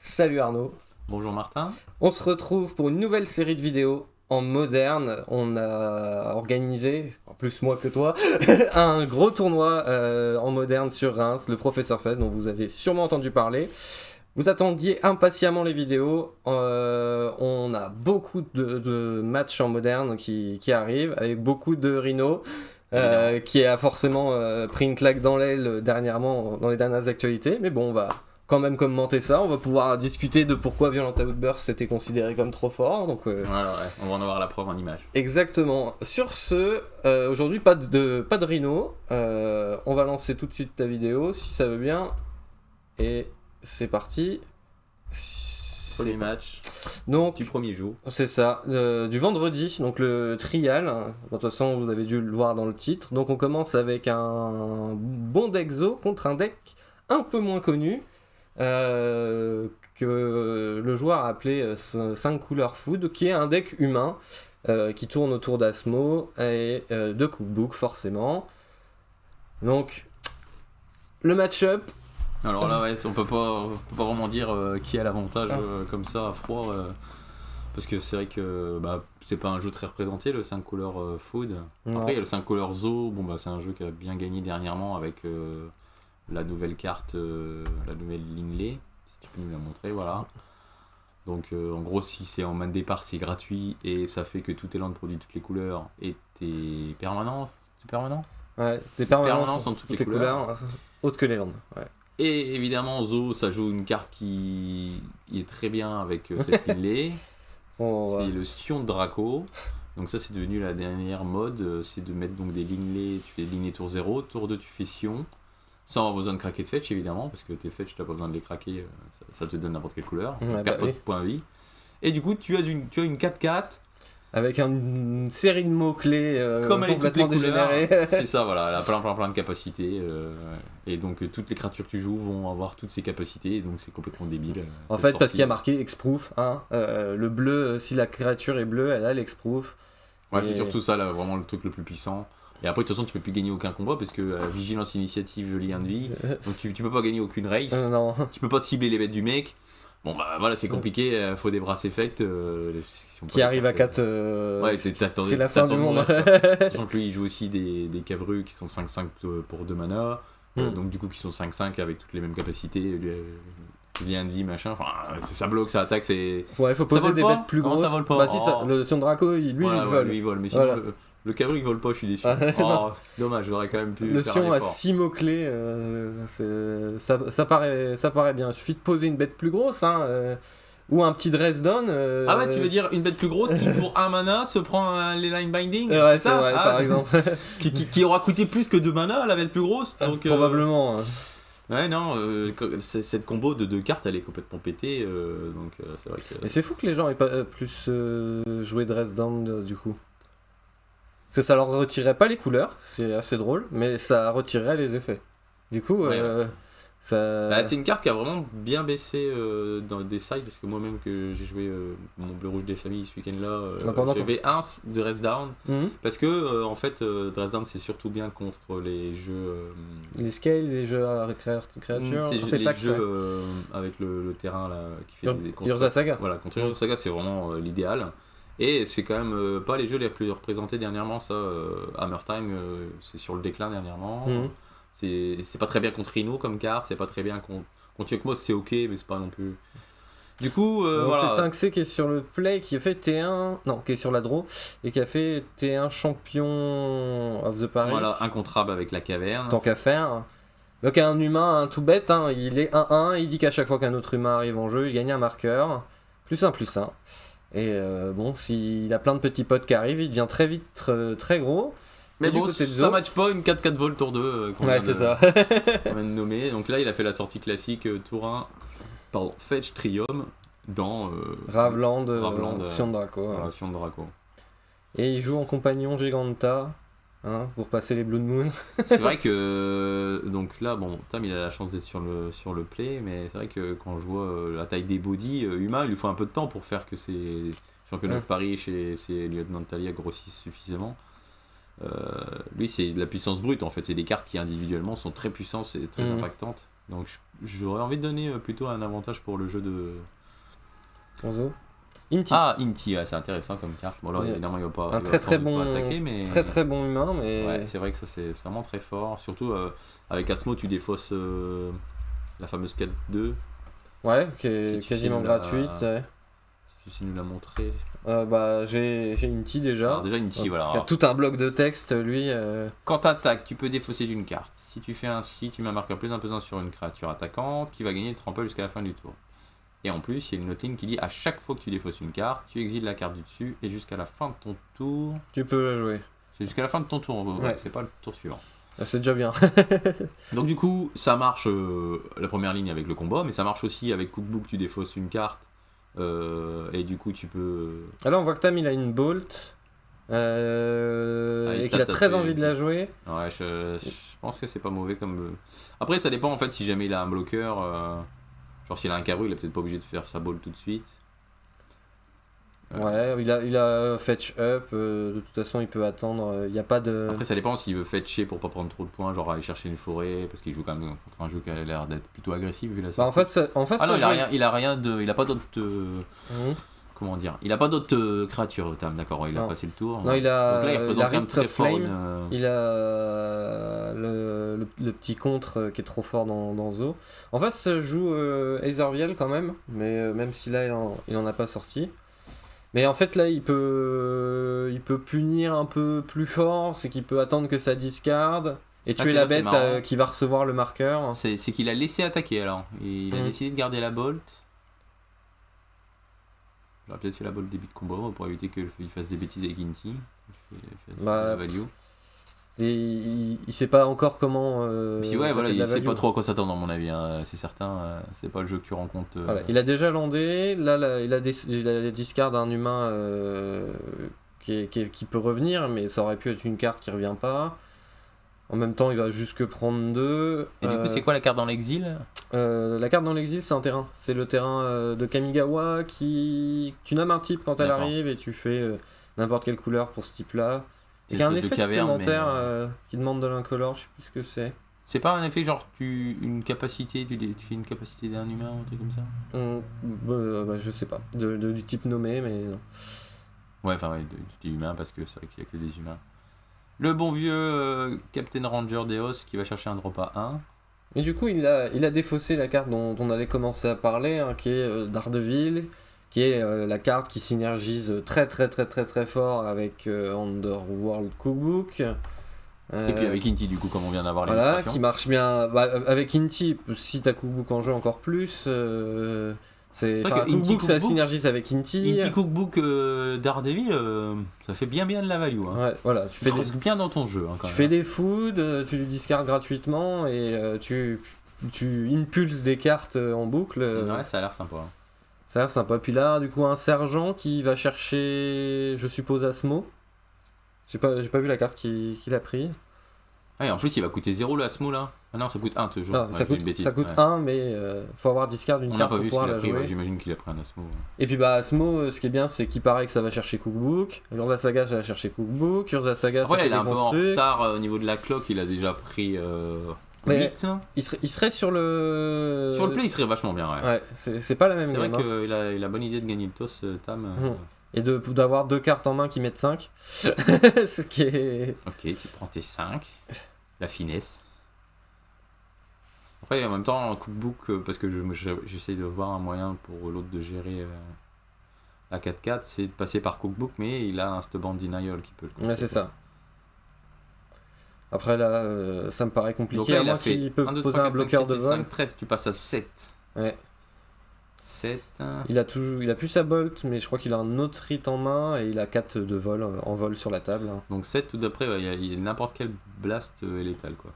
Salut Arnaud. Bonjour Martin. On se retrouve pour une nouvelle série de vidéos en moderne. On a organisé, en plus moi que toi, un gros tournoi en moderne sur Reims, le Professeur Fest, dont vous avez sûrement entendu parler. Vous attendiez impatiemment les vidéos. On a beaucoup de matchs en moderne qui arrivent, avec beaucoup de Rhino. Qui a forcément pris une claque dans l'aile dernièrement, dans les dernières actualités. Mais bon, on va quand même commenter ça. On va pouvoir discuter de pourquoi Violent Outburst c'était considéré comme trop fort. Donc, ouais, on va en avoir la preuve en image. Exactement. Sur ce, aujourd'hui, pas de Rhino. On va lancer tout de suite ta vidéo, si ça veut bien. Et c'est parti. Premier match donc, du premier jour. C'est ça, du vendredi, donc le trial. De toute façon, vous avez dû le voir dans le titre. Donc on commence avec un bon deck Zo contre un deck un peu moins connu que le joueur a appelé 5 couleurs food, qui est un deck humain qui tourne autour d'Asmo et de Cookbook forcément. Donc le match-up. Alors là, ouais, on peut pas vraiment dire qui a l'avantage comme ça à froid, parce que c'est vrai que c'est pas un jeu très représenté, le 5 couleurs food. Après, il y a le 5 couleurs Zo, c'est un jeu qui a bien gagné dernièrement avec la nouvelle carte, la nouvelle Linley, si tu peux nous la montrer, voilà. Donc en gros, si c'est en main de départ, c'est gratuit et ça fait que tout tes landes produit toutes les couleurs et t'es permanent. Ouais, t'es permanent sur toutes les couleurs. Autres que les landes, ouais. Et évidemment, Zo, ça joue une carte qui est très bien avec cette Linley. C'est le Sion de Draco. Donc ça, c'est devenu la dernière mode. C'est de mettre donc des Linley. Tu fais Linley tour 0, tour 2, tu fais Sion. Sans avoir besoin de craquer de fetch, évidemment, parce que tes fetch, t'as pas besoin de les craquer. Ça te donne n'importe quelle couleur. Tu perds pas de points de vie. Et du coup, tu as une 4-4. Avec une série de mots-clés comme complètement dégénérés. C'est ça, voilà, elle a plein de capacités. Et donc toutes les créatures que tu joues vont avoir toutes ces capacités, et donc c'est complètement débile. En fait, parce qu'il y a marqué Hexproof, hein, le bleu, si la créature est bleue, elle a l'Hexproof. Ouais, c'est surtout ça, là, vraiment le truc le plus puissant. Et après, de toute façon, tu peux plus gagner aucun combat, parce que vigilance, initiative, lien de vie, donc tu peux pas gagner aucune race. Non. Tu peux pas cibler les bêtes du mec. Bon voilà, c'est compliqué, faut des brass effect qui arrive à 4 ouais, c'est la fin du monde. Sachant que lui il joue aussi des cavreux qui sont 5-5 pour 2 mana, donc du coup qui sont 5-5 avec toutes les mêmes capacités, lien de vie machin, enfin ça bloque, ça attaque, c'est... Ouais, faut poser des bêtes plus grosses. Ça vole pas. Bah si, ça, le Sion Draco, lui il vole. Lui il vole, mais sinon voilà. Le cavreux il vole pas, je suis déçu. Dommage, j'aurais quand même pu le faire Sion un a effort. 6 mots-clés, ça paraît bien. Il suffit de poser une bête plus grosse, hein, ou un petit Dresden. Ah ouais, tu veux dire une bête plus grosse qui pour 1 mana se prend les line binding? Ouais, c'est vrai, par exemple. qui aura coûté plus que 2 mana, la bête plus grosse, donc... Probablement. Ouais, non, cette combo de 2 cartes, elle est complètement pétée, donc c'est vrai que... Et c'est fou que les gens aient pas plus joué Dresden, du coup. Parce que ça leur retirerait pas les couleurs, c'est assez drôle, mais ça retirerait les effets. Du coup, ça... c'est une carte qui a vraiment bien baissé dans des sides, parce que moi-même que j'ai joué mon bleu rouge des familles ce week-end-là, j'avais un de Dresden, parce que en fait Dresden c'est surtout bien contre les jeux... les scales, les jeux à créatures, c'est les jeux avec le terrain là, qui fait des Urza Saga. Voilà, contre Urza Saga c'est vraiment l'idéal. Et c'est quand même pas les jeux les plus représentés dernièrement, ça. Hammer Time, c'est sur le déclin dernièrement. C'est pas très bien contre Rhino comme carte, c'est pas très bien contre Yukmos, c'est ok, mais c'est pas non plus. Du coup, voilà. C'est 5C qui est sur le play, qui a fait T1, non, qui est sur la draw, et qui a fait T1 champion of the Paris. Voilà, incontrable avec la caverne. Tant qu'à faire. Donc un humain, un tout bête, hein, il est 1-1, il dit qu'à chaque fois qu'un autre humain arrive en jeu, il gagne un marqueur. +1/+1. Et s'il a plein de petits potes qui arrivent, il devient très vite très gros. Mais bon, ça match pas une 4-4 vol tour 2 qu'on vient de nommer. Donc là, il a fait la sortie classique tour 1, Fetch Trium dans Ravland Sion de Draco. Voilà, Sion de Draco. Et il joue en compagnon Giganta, hein, pour passer les Blood Moon. C'est vrai que donc là, bon, Tam il a la chance d'être sur le play, mais c'est vrai que quand je vois la taille des bodies humains, il lui faut un peu de temps pour faire que ces championnats de Paris chez ces lieutenants Talia grossissent suffisamment. Lui, c'est de la puissance brute en fait, c'est des cartes qui individuellement sont très puissantes et très impactantes. Donc j'aurais envie de donner plutôt un avantage pour le jeu de... Onzo. Inti. Ah, Inti, ouais, c'est intéressant comme carte. Bon là Ouais. évidemment il va pas, Un il va très sans très doute pas bon, attaquer, mais... très bon humain, mais Ouais, c'est vrai que ça c'est vraiment très fort. Surtout avec Asmo tu défausses la fameuse 4-2. ouais, qui Si est tu quasiment sais nous la- gratuite. Ouais. Si tu sais nous la montrer. Bah j'ai Inti déjà. Alors déjà Inti, voilà. Il y a tout un bloc de texte, lui. Quand t'attaques, tu peux défausser d'une carte. Si tu fais ainsi, tu mets un marqueur plus imposant sur une créature attaquante qui va gagner le trample jusqu'à la fin du tour. Et en plus, il y a une note ligne qui dit à chaque fois que tu défausses une carte, tu exiles la carte du dessus et jusqu'à la fin de ton tour. Tu peux la jouer. C'est jusqu'à la fin de ton tour, Ouais. c'est pas le tour suivant. C'est déjà bien. Donc du coup, ça marche la première ligne avec le combat, mais ça marche aussi avec Cookbook, tu défausses une carte. Et du coup, tu peux. Alors on voit que Tam il a une Bolt. il Et qu'il a stat très fait envie de la jouer. Ouais, je pense que c'est pas mauvais comme. Après, ça dépend en fait si jamais il a un bloqueur. Genre, s'il a un carreau, il est peut-être pas obligé de faire sa ball tout de suite. Ouais, il a fetch up. De toute façon, il peut attendre. Il n'y a pas de. Après, ça dépend s'il veut fetcher pour pas prendre trop de points, genre aller chercher une forêt, parce qu'il joue quand même contre un jeu qui a l'air d'être plutôt agressif vu la Bah, en face, Ah non, ça joue- il a rien de. Il a pas d'autres. Mhm. Comment dire? Il a pas d'autres créatures, Tam, d'accord, il a Non. passé le tour. Non, il a. Donc là, il il a représente quand même Rift très of fort Flame. une. Il a le petit contre qui est trop fort dans Zo. En face, ça joue Aetherviel quand même, mais même si là il en a pas sorti. Mais en fait là il peut punir un peu plus fort, c'est qu'il peut attendre que ça discarde et tuer c'est la là, c'est bête marrant. qui va recevoir le marqueur. C'est qu'il a laissé attaquer alors. Il a Mhm. décidé de garder la bolt. J'aurais peut-être fait la bolt début de combat pour éviter qu'il fasse des bêtises avec Inti. Il fait Bah, la value. Et il sait pas encore comment. Puis ouais, voilà, jeter de la il sait value. pas trop à quoi s'attendre, à mon avis. Hein. C'est certain, c'est pas le jeu que tu rencontres. Voilà, il a déjà landé, là il a discard un humain qui peut revenir, mais ça aurait pu être une carte qui revient pas. En même temps, il va jusque prendre 2. Et du coup, c'est quoi la carte dans l'exil? La carte dans l'exil, c'est un terrain. C'est le terrain de Kamigawa qui. Tu nommes un type quand elle D'accord. arrive et tu fais n'importe quelle couleur pour ce type-là. C'est Il y a un une espèce effet de caverne, supplémentaire mais, qui demande de l'incolore, je sais plus ce que c'est. C'est pas un effet genre une capacité, tu fais une capacité d'un humain ou un truc comme ça? Je sais pas. Du type nommé, mais non. Ouais, enfin, ouais, je dis humain parce que c'est vrai qu'il y a que des humains. Le bon vieux Captain Ranger Deos qui va chercher un drop à 1. Et du coup, il a défaussé la carte dont on allait commencer à parler, hein, qui est Daredevil, qui est la carte qui synergise très fort avec Underworld Cookbook. Et puis avec Inti, du coup, comme on vient d'avoir Voilà, l'illustration. qui marche bien. Bah, avec Inti, si t'as Cookbook en jeu encore plus. C'est vrai que Cookbook, Inti ça Cookbook- synergise avec Inti. Inti Cookbook Daredevil, ça fait bien de la value. Hein. Ouais, voilà, tu Tu fais creuses bien dans ton jeu. Hein, quand tu même. fais des foods, tu les discardes gratuitement et tu impulses des cartes en boucle. Ouais, ça a l'air sympa. Ça a l'air sympa. Puis là, du coup, un sergent qui va chercher, je suppose, Asmo. J'ai pas vu la carte qu'il a prise. Ah, et en plus, il va coûter 0 le Asmo là. Ah non, ça coûte 1 toujours. Non, Ouais, ça j'ai coûte, une bêtise. ça coûte Ouais. 1, mais faut avoir discard d'une On n'a carte pas pour vu ce qu'il pouvoir a la pris. jouer. Ouais, j'imagine qu'il a pris un Asmo. Et puis bah Asmo, ce qui est bien, c'est qu'il paraît que ça va chercher Cookbook. Urza Saga, ça va chercher Cookbook. Urza Saga, ça Après, fait il est des un peu bons en trucs. retard au niveau de la cloque. Il a déjà pris Mais 8. il serait sur le... Sur le play, il serait vachement bien. Ouais. Ouais, c'est pas la même C'est vrai game. qu'il a la bonne idée de gagner le toss, Tam. Et d'avoir 2 cartes en main qui mettent 5. Ce qui est... Ok, tu prends tes 5. La finesse. Après, en même temps, Cookbook, parce que j'essaie de voir un moyen pour l'autre de gérer la 4-4, c'est de passer par Cookbook, mais il a un Stubborn Denial qui peut le Ouais, c'est ça. Après là, ça me paraît Donc compliqué, là, à il a moins fait qu'il peut 1, 2, poser 3, un 4, 5, bloqueur 7, de 8, vol. 5, 13, tu passes à 7. Ouais. 7. Il a plus sa bolt, mais je crois qu'il a un autre hit en main et il a 4 de vol en vol sur la table. Donc 7 tout d'après, ouais, il y a n'importe quel blast est létal quoi.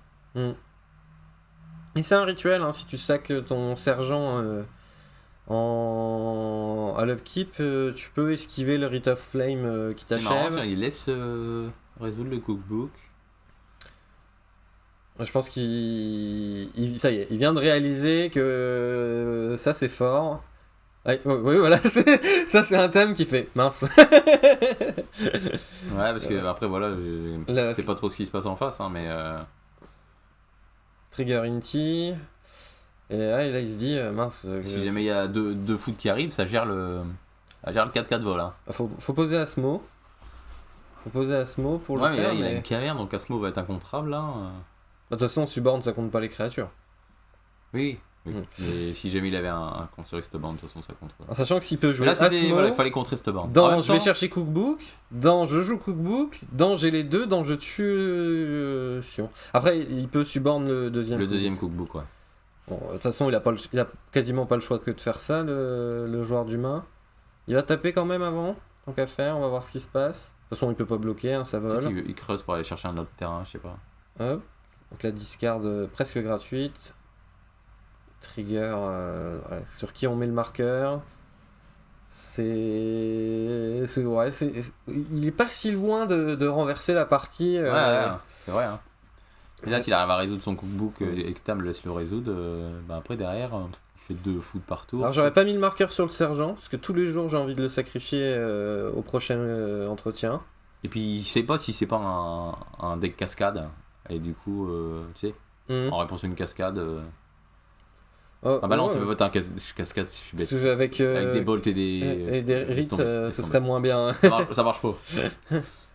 Et c'est un rituel, hein, si tu sacs ton sergent à l'upkeep, tu peux esquiver le Rite of Flame qui C'est marrant, t'achève. il laisse résoudre le Cookbook. Je pense ça y est, il vient de réaliser que ça c'est fort. Oui, voilà, ça c'est un thème qui fait mince. Ouais, parce que après voilà, Là, c'est pas trop ce qui se passe en face, hein, mais Trigger Inti. Et là, il se dit, mince. Si jamais il y a deux foot qui arrivent, ça gère le 4-4 vol. Hein. Faut poser Asmo. Faut poser Asmo pour le mais faire. là, il a une caverne, donc Asmo va être incontrable là. De toute façon, Suborn, ça compte pas les créatures. Oui. Mais si jamais il avait un contre Stubborn, de toute façon, ça compte. En sachant que s'il peut jouer là, Asmo, voilà, il fallait contrer Stubborn. Dans je vais chercher Cookbook, dans je joue Cookbook, dans j'ai les deux, dans je tue Sion. Après, il peut Suborn le deuxième. Le deuxième Cookbook, ouais. Bon, de toute façon, il a quasiment pas le choix que de faire ça, le joueur d'humain. Il va taper quand même avant, tant qu'à faire, on va voir ce qui se passe. De toute façon, il peut pas bloquer, hein, ça vole. Il creuse pour aller chercher un autre terrain, je sais pas. Hop. Donc la discard presque gratuite. Trigger, sur qui on met le marqueur. Il est pas si loin de renverser la partie. Ouais, c'est vrai. Hein. Et là, s'il arrive à résoudre son cookbook et que Tam laisse le résoudre, après derrière, il fait 2 foot par tour. Alors j'aurais pas mis le marqueur sur le sergent, parce que tous les jours j'ai envie de le sacrifier au prochain entretien. Et puis il sait pas si c'est pas un deck cascade, et du coup, tu sais, en réponse à une cascade. Non, ça peut pas être un cascade si je suis bête. Avec des bolts et des rites, ce serait moins bien. Ça marche pas.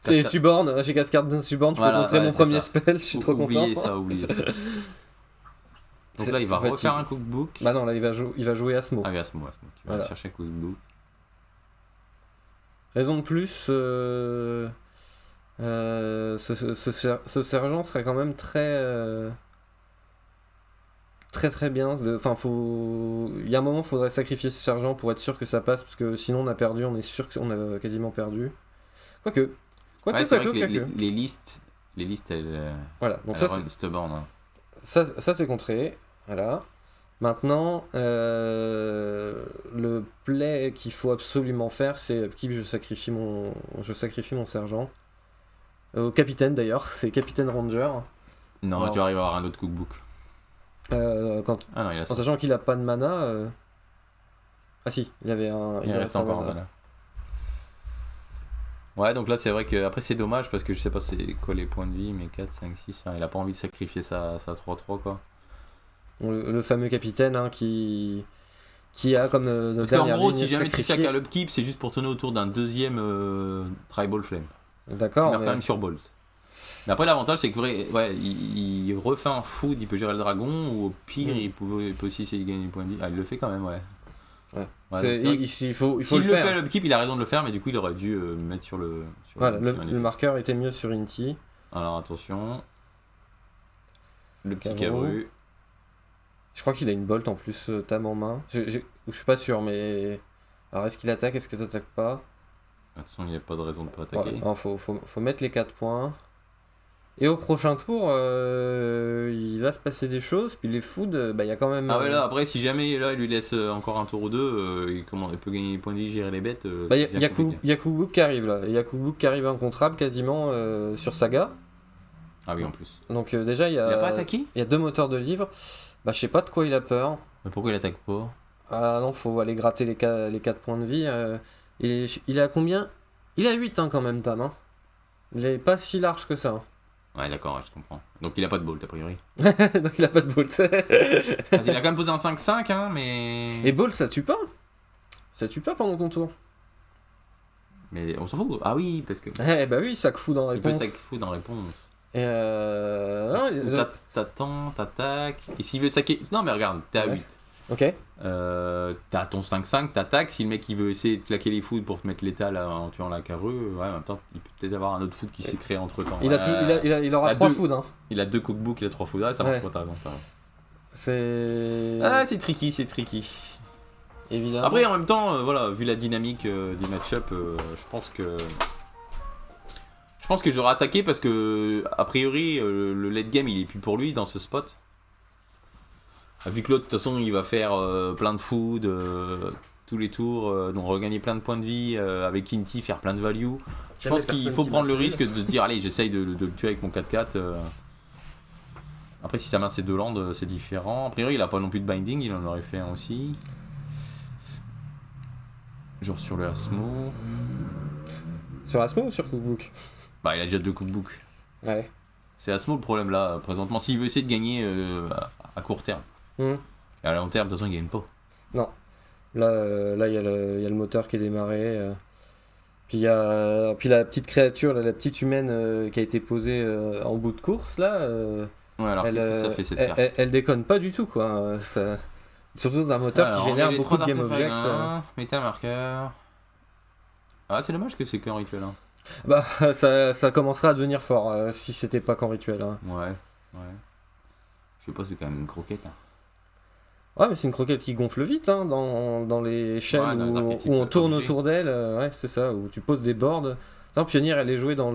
C'est Suborn, j'ai cascade Suborn, je peux montrer mon premier spell, je suis trop content. Oubliez ça. Donc là, il va refaire un cookbook. Bah non, là, il va jouer Asmo. Ah oui, Asmo, qui va chercher un cookbook. Raison de plus, ce sergent serait quand même très bien. Enfin, il y a un moment, il faudrait sacrifier ce sergent pour être sûr que ça passe, parce que sinon on a perdu, on est sûr qu'on a quasiment perdu. Quoique. C'est vrai que les listes, elles. Voilà, donc elles ça, Stubborn, hein. ça c'est contré. Voilà. Maintenant, le play qu'il faut absolument faire, c'est upkeep, je sacrifie mon sergent. Au capitaine d'ailleurs, c'est Capitaine Ranger. Non, tu arrives à avoir un autre cookbook. En sachant qu'il a pas de mana. Ah si, il avait un. Il reste encore un mana. Ouais, donc là c'est vrai que après c'est dommage parce que je sais pas c'est quoi les points de vie, mais 4, 5, 6, il a pas envie de sacrifier sa 3-3 quoi. Le fameux capitaine qui a comme parce qu'en gros, si jamais tu sacs à l'upkeep, c'est juste pour tourner autour d'un deuxième Tribal Flame. D'accord. Tu meurs quand même sur Bolt. Mais après, l'avantage, c'est que il refait un food, il peut gérer le dragon, ou au pire, il peut aussi essayer de gagner des points de vie. Ah, il le fait quand même, ouais. Il faut le faire. S'il le fait à l'upkeep, il a raison de le faire, mais du coup, il aurait dû mettre sur le. Le marqueur était mieux sur Inti. Alors, attention. Le petit Caru. Je crois qu'il a une bolt en plus, Tam en main. Je suis pas sûr, mais. Alors, est-ce qu'il attaque, est-ce que t'attaques pas? De toute façon, il n'y a pas de raison de pas attaquer. Ouais, faut mettre les 4 points. Et au prochain tour, il va se passer des choses. Puis les foods, il y a quand même. Ah ouais, là, après, si jamais là, il lui laisse encore un tour ou deux, il peut gagner des points de vie, gérer les bêtes. Il y a Cookbook qui arrive là. Il y a Cookbook qui arrive incontrable quasiment sur Saga. Ah oui, en plus. Donc déjà, il a pas attaqué. Il y a 2 moteurs de livres. Je sais pas de quoi il a peur. Mais pourquoi il attaque pas? Ah non, faut aller gratter les 4 points de vie. Il est à combien? Il a 8 quand même, Tam. Hein. Il est pas si large que ça. Ouais, d'accord, je comprends. Donc il a pas de bolt a priori. Donc il a pas de bolt. Il a quand même posé un 5-5, hein, mais. Et bolt, ça tue pas? Ça tue pas pendant ton tour. Mais on s'en fout. Ah oui, parce que. Bah oui, sac fou dans réponse. Il peut sac fou dans réponse. Et T'attends, t'attaques. Et s'il veut saquer. Non, mais regarde, t'es à 8. Ok. T'as ton 5-5, t'attaques. Si le mec il veut essayer de claquer les foods pour te mettre l'étal en tuant la carrue, en même temps, il peut peut-être avoir un autre food qui s'est créé entre temps. Il aura 3 foods. Hein. Il a 2 cookbooks, il a 3 foods. Ah, ça marche pas, t'as raison. C'est. Ah, c'est tricky. Évidemment. Après, en même temps, vu la dynamique des match-up, je pense que j'aurais attaqué parce que, a priori, le late game il est plus pour lui dans ce spot. Vu que l'autre, de toute façon, il va faire plein de food tous les tours, donc regagner plein de points de vie avec Inti, faire plein de value. Je pense qu'il faut prendre le risque de dire allez, j'essaye de le tuer avec mon 4-4. Après, si sa main c'est 2 landes, c'est différent. A priori, il a pas non plus de binding, il en aurait fait un aussi. Genre sur le Asmo. Sur Asmo ou sur Cookbook? Il a déjà 2 cookbooks. Ouais. C'est Asmo le problème là, présentement. S'il veut essayer de gagner à court terme. Et à long terme, de toute façon, il gagne pas. Là, il y a le moteur qui est démarré. Puis la petite créature, là, la petite humaine qui a été posée en bout de course, là. Ouais, alors qu'est-ce que ça fait cette carte? Elle déconne pas du tout, quoi. Surtout dans un moteur qui génère beaucoup de game objects. Métamarqueur. Ah, c'est dommage que c'est qu'un rituel. Hein. Bah, ça commencera à devenir fort si c'était pas qu'en rituel. Hein. Ouais. Je sais pas, c'est quand même une croquette. Hein. Ouais, mais c'est une croquette qui gonfle vite hein, dans les chaînes dans où on tourne objet. autour d'elle. Ouais, c'est ça, où tu poses des boards. Attends, Pionnier, elle est jouée dans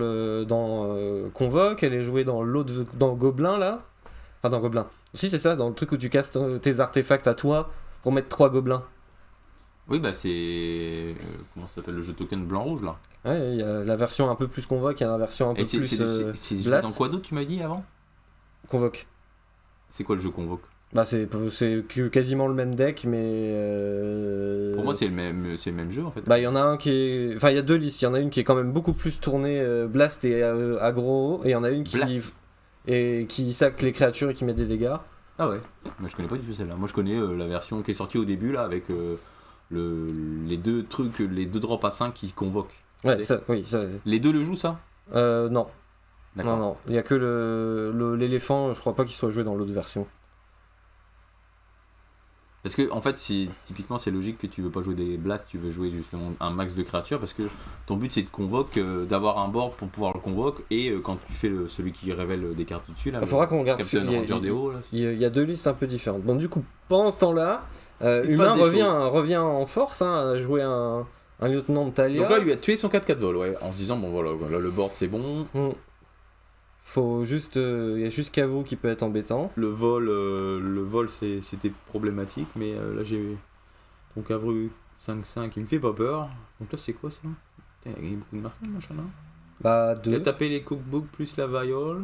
Convoque, elle est jouée dans Gobelin, là. Enfin, dans Gobelin. Si, c'est ça, dans le truc où tu casses tes artefacts à toi pour mettre 3 gobelins. Oui, bah c'est. Comment ça s'appelle le jeu token blanc-rouge là? Ouais, il y a la version un peu plus Convoque, il y a la version un peu plus c'est joué Blast. dans quoi d'autre tu m'as dit avant? Convoque. C'est quoi le jeu Convoque? Bah, c'est quasiment le même deck, mais. Pour moi, c'est le même jeu en fait. Bah, il y en a un qui est. Enfin, il y a deux listes. Il y en a une qui est quand même beaucoup plus tournée Blast et aggro, et il y en a une qui sac les créatures et qui met des dégâts. Ah ouais. Moi, je connais pas du tout celle-là. Moi, je connais la version qui est sortie au début là avec les deux trucs, les deux drops à 5 qui convoquent. Ouais, ça, oui, ça. Les deux le jouent ça? Non. D'accord. Non. Il y a que l'éléphant, je crois pas qu'il soit joué dans l'autre version. Parce que en fait, typiquement, c'est logique que tu veux pas jouer des blasts, tu veux jouer justement un max de créatures parce que ton but c'est de convoque, d'avoir un board pour pouvoir le convoque et quand tu fais celui qui révèle des cartes dessus là. Il faudra qu'on regarde. Captain Ranger des hauts là. Il y a deux listes un peu différentes. Bon, du coup, pendant ce temps-là, se Humain passe des revient en force hein, à jouer un lieutenant de Talia. Donc là, lui a tué son 4-4 vol, ouais, en se disant bon voilà, là, le board c'est bon. Faut juste, il y a juste Caveau qui peut être embêtant. Le vol c'était problématique, mais là j'ai ton Cavru 5-5, il me fait pas peur. Donc là c'est quoi ça? Putain, il a gagné beaucoup de marqueurs machin là. Bah Il a 2. tapé les cookbooks plus la viole.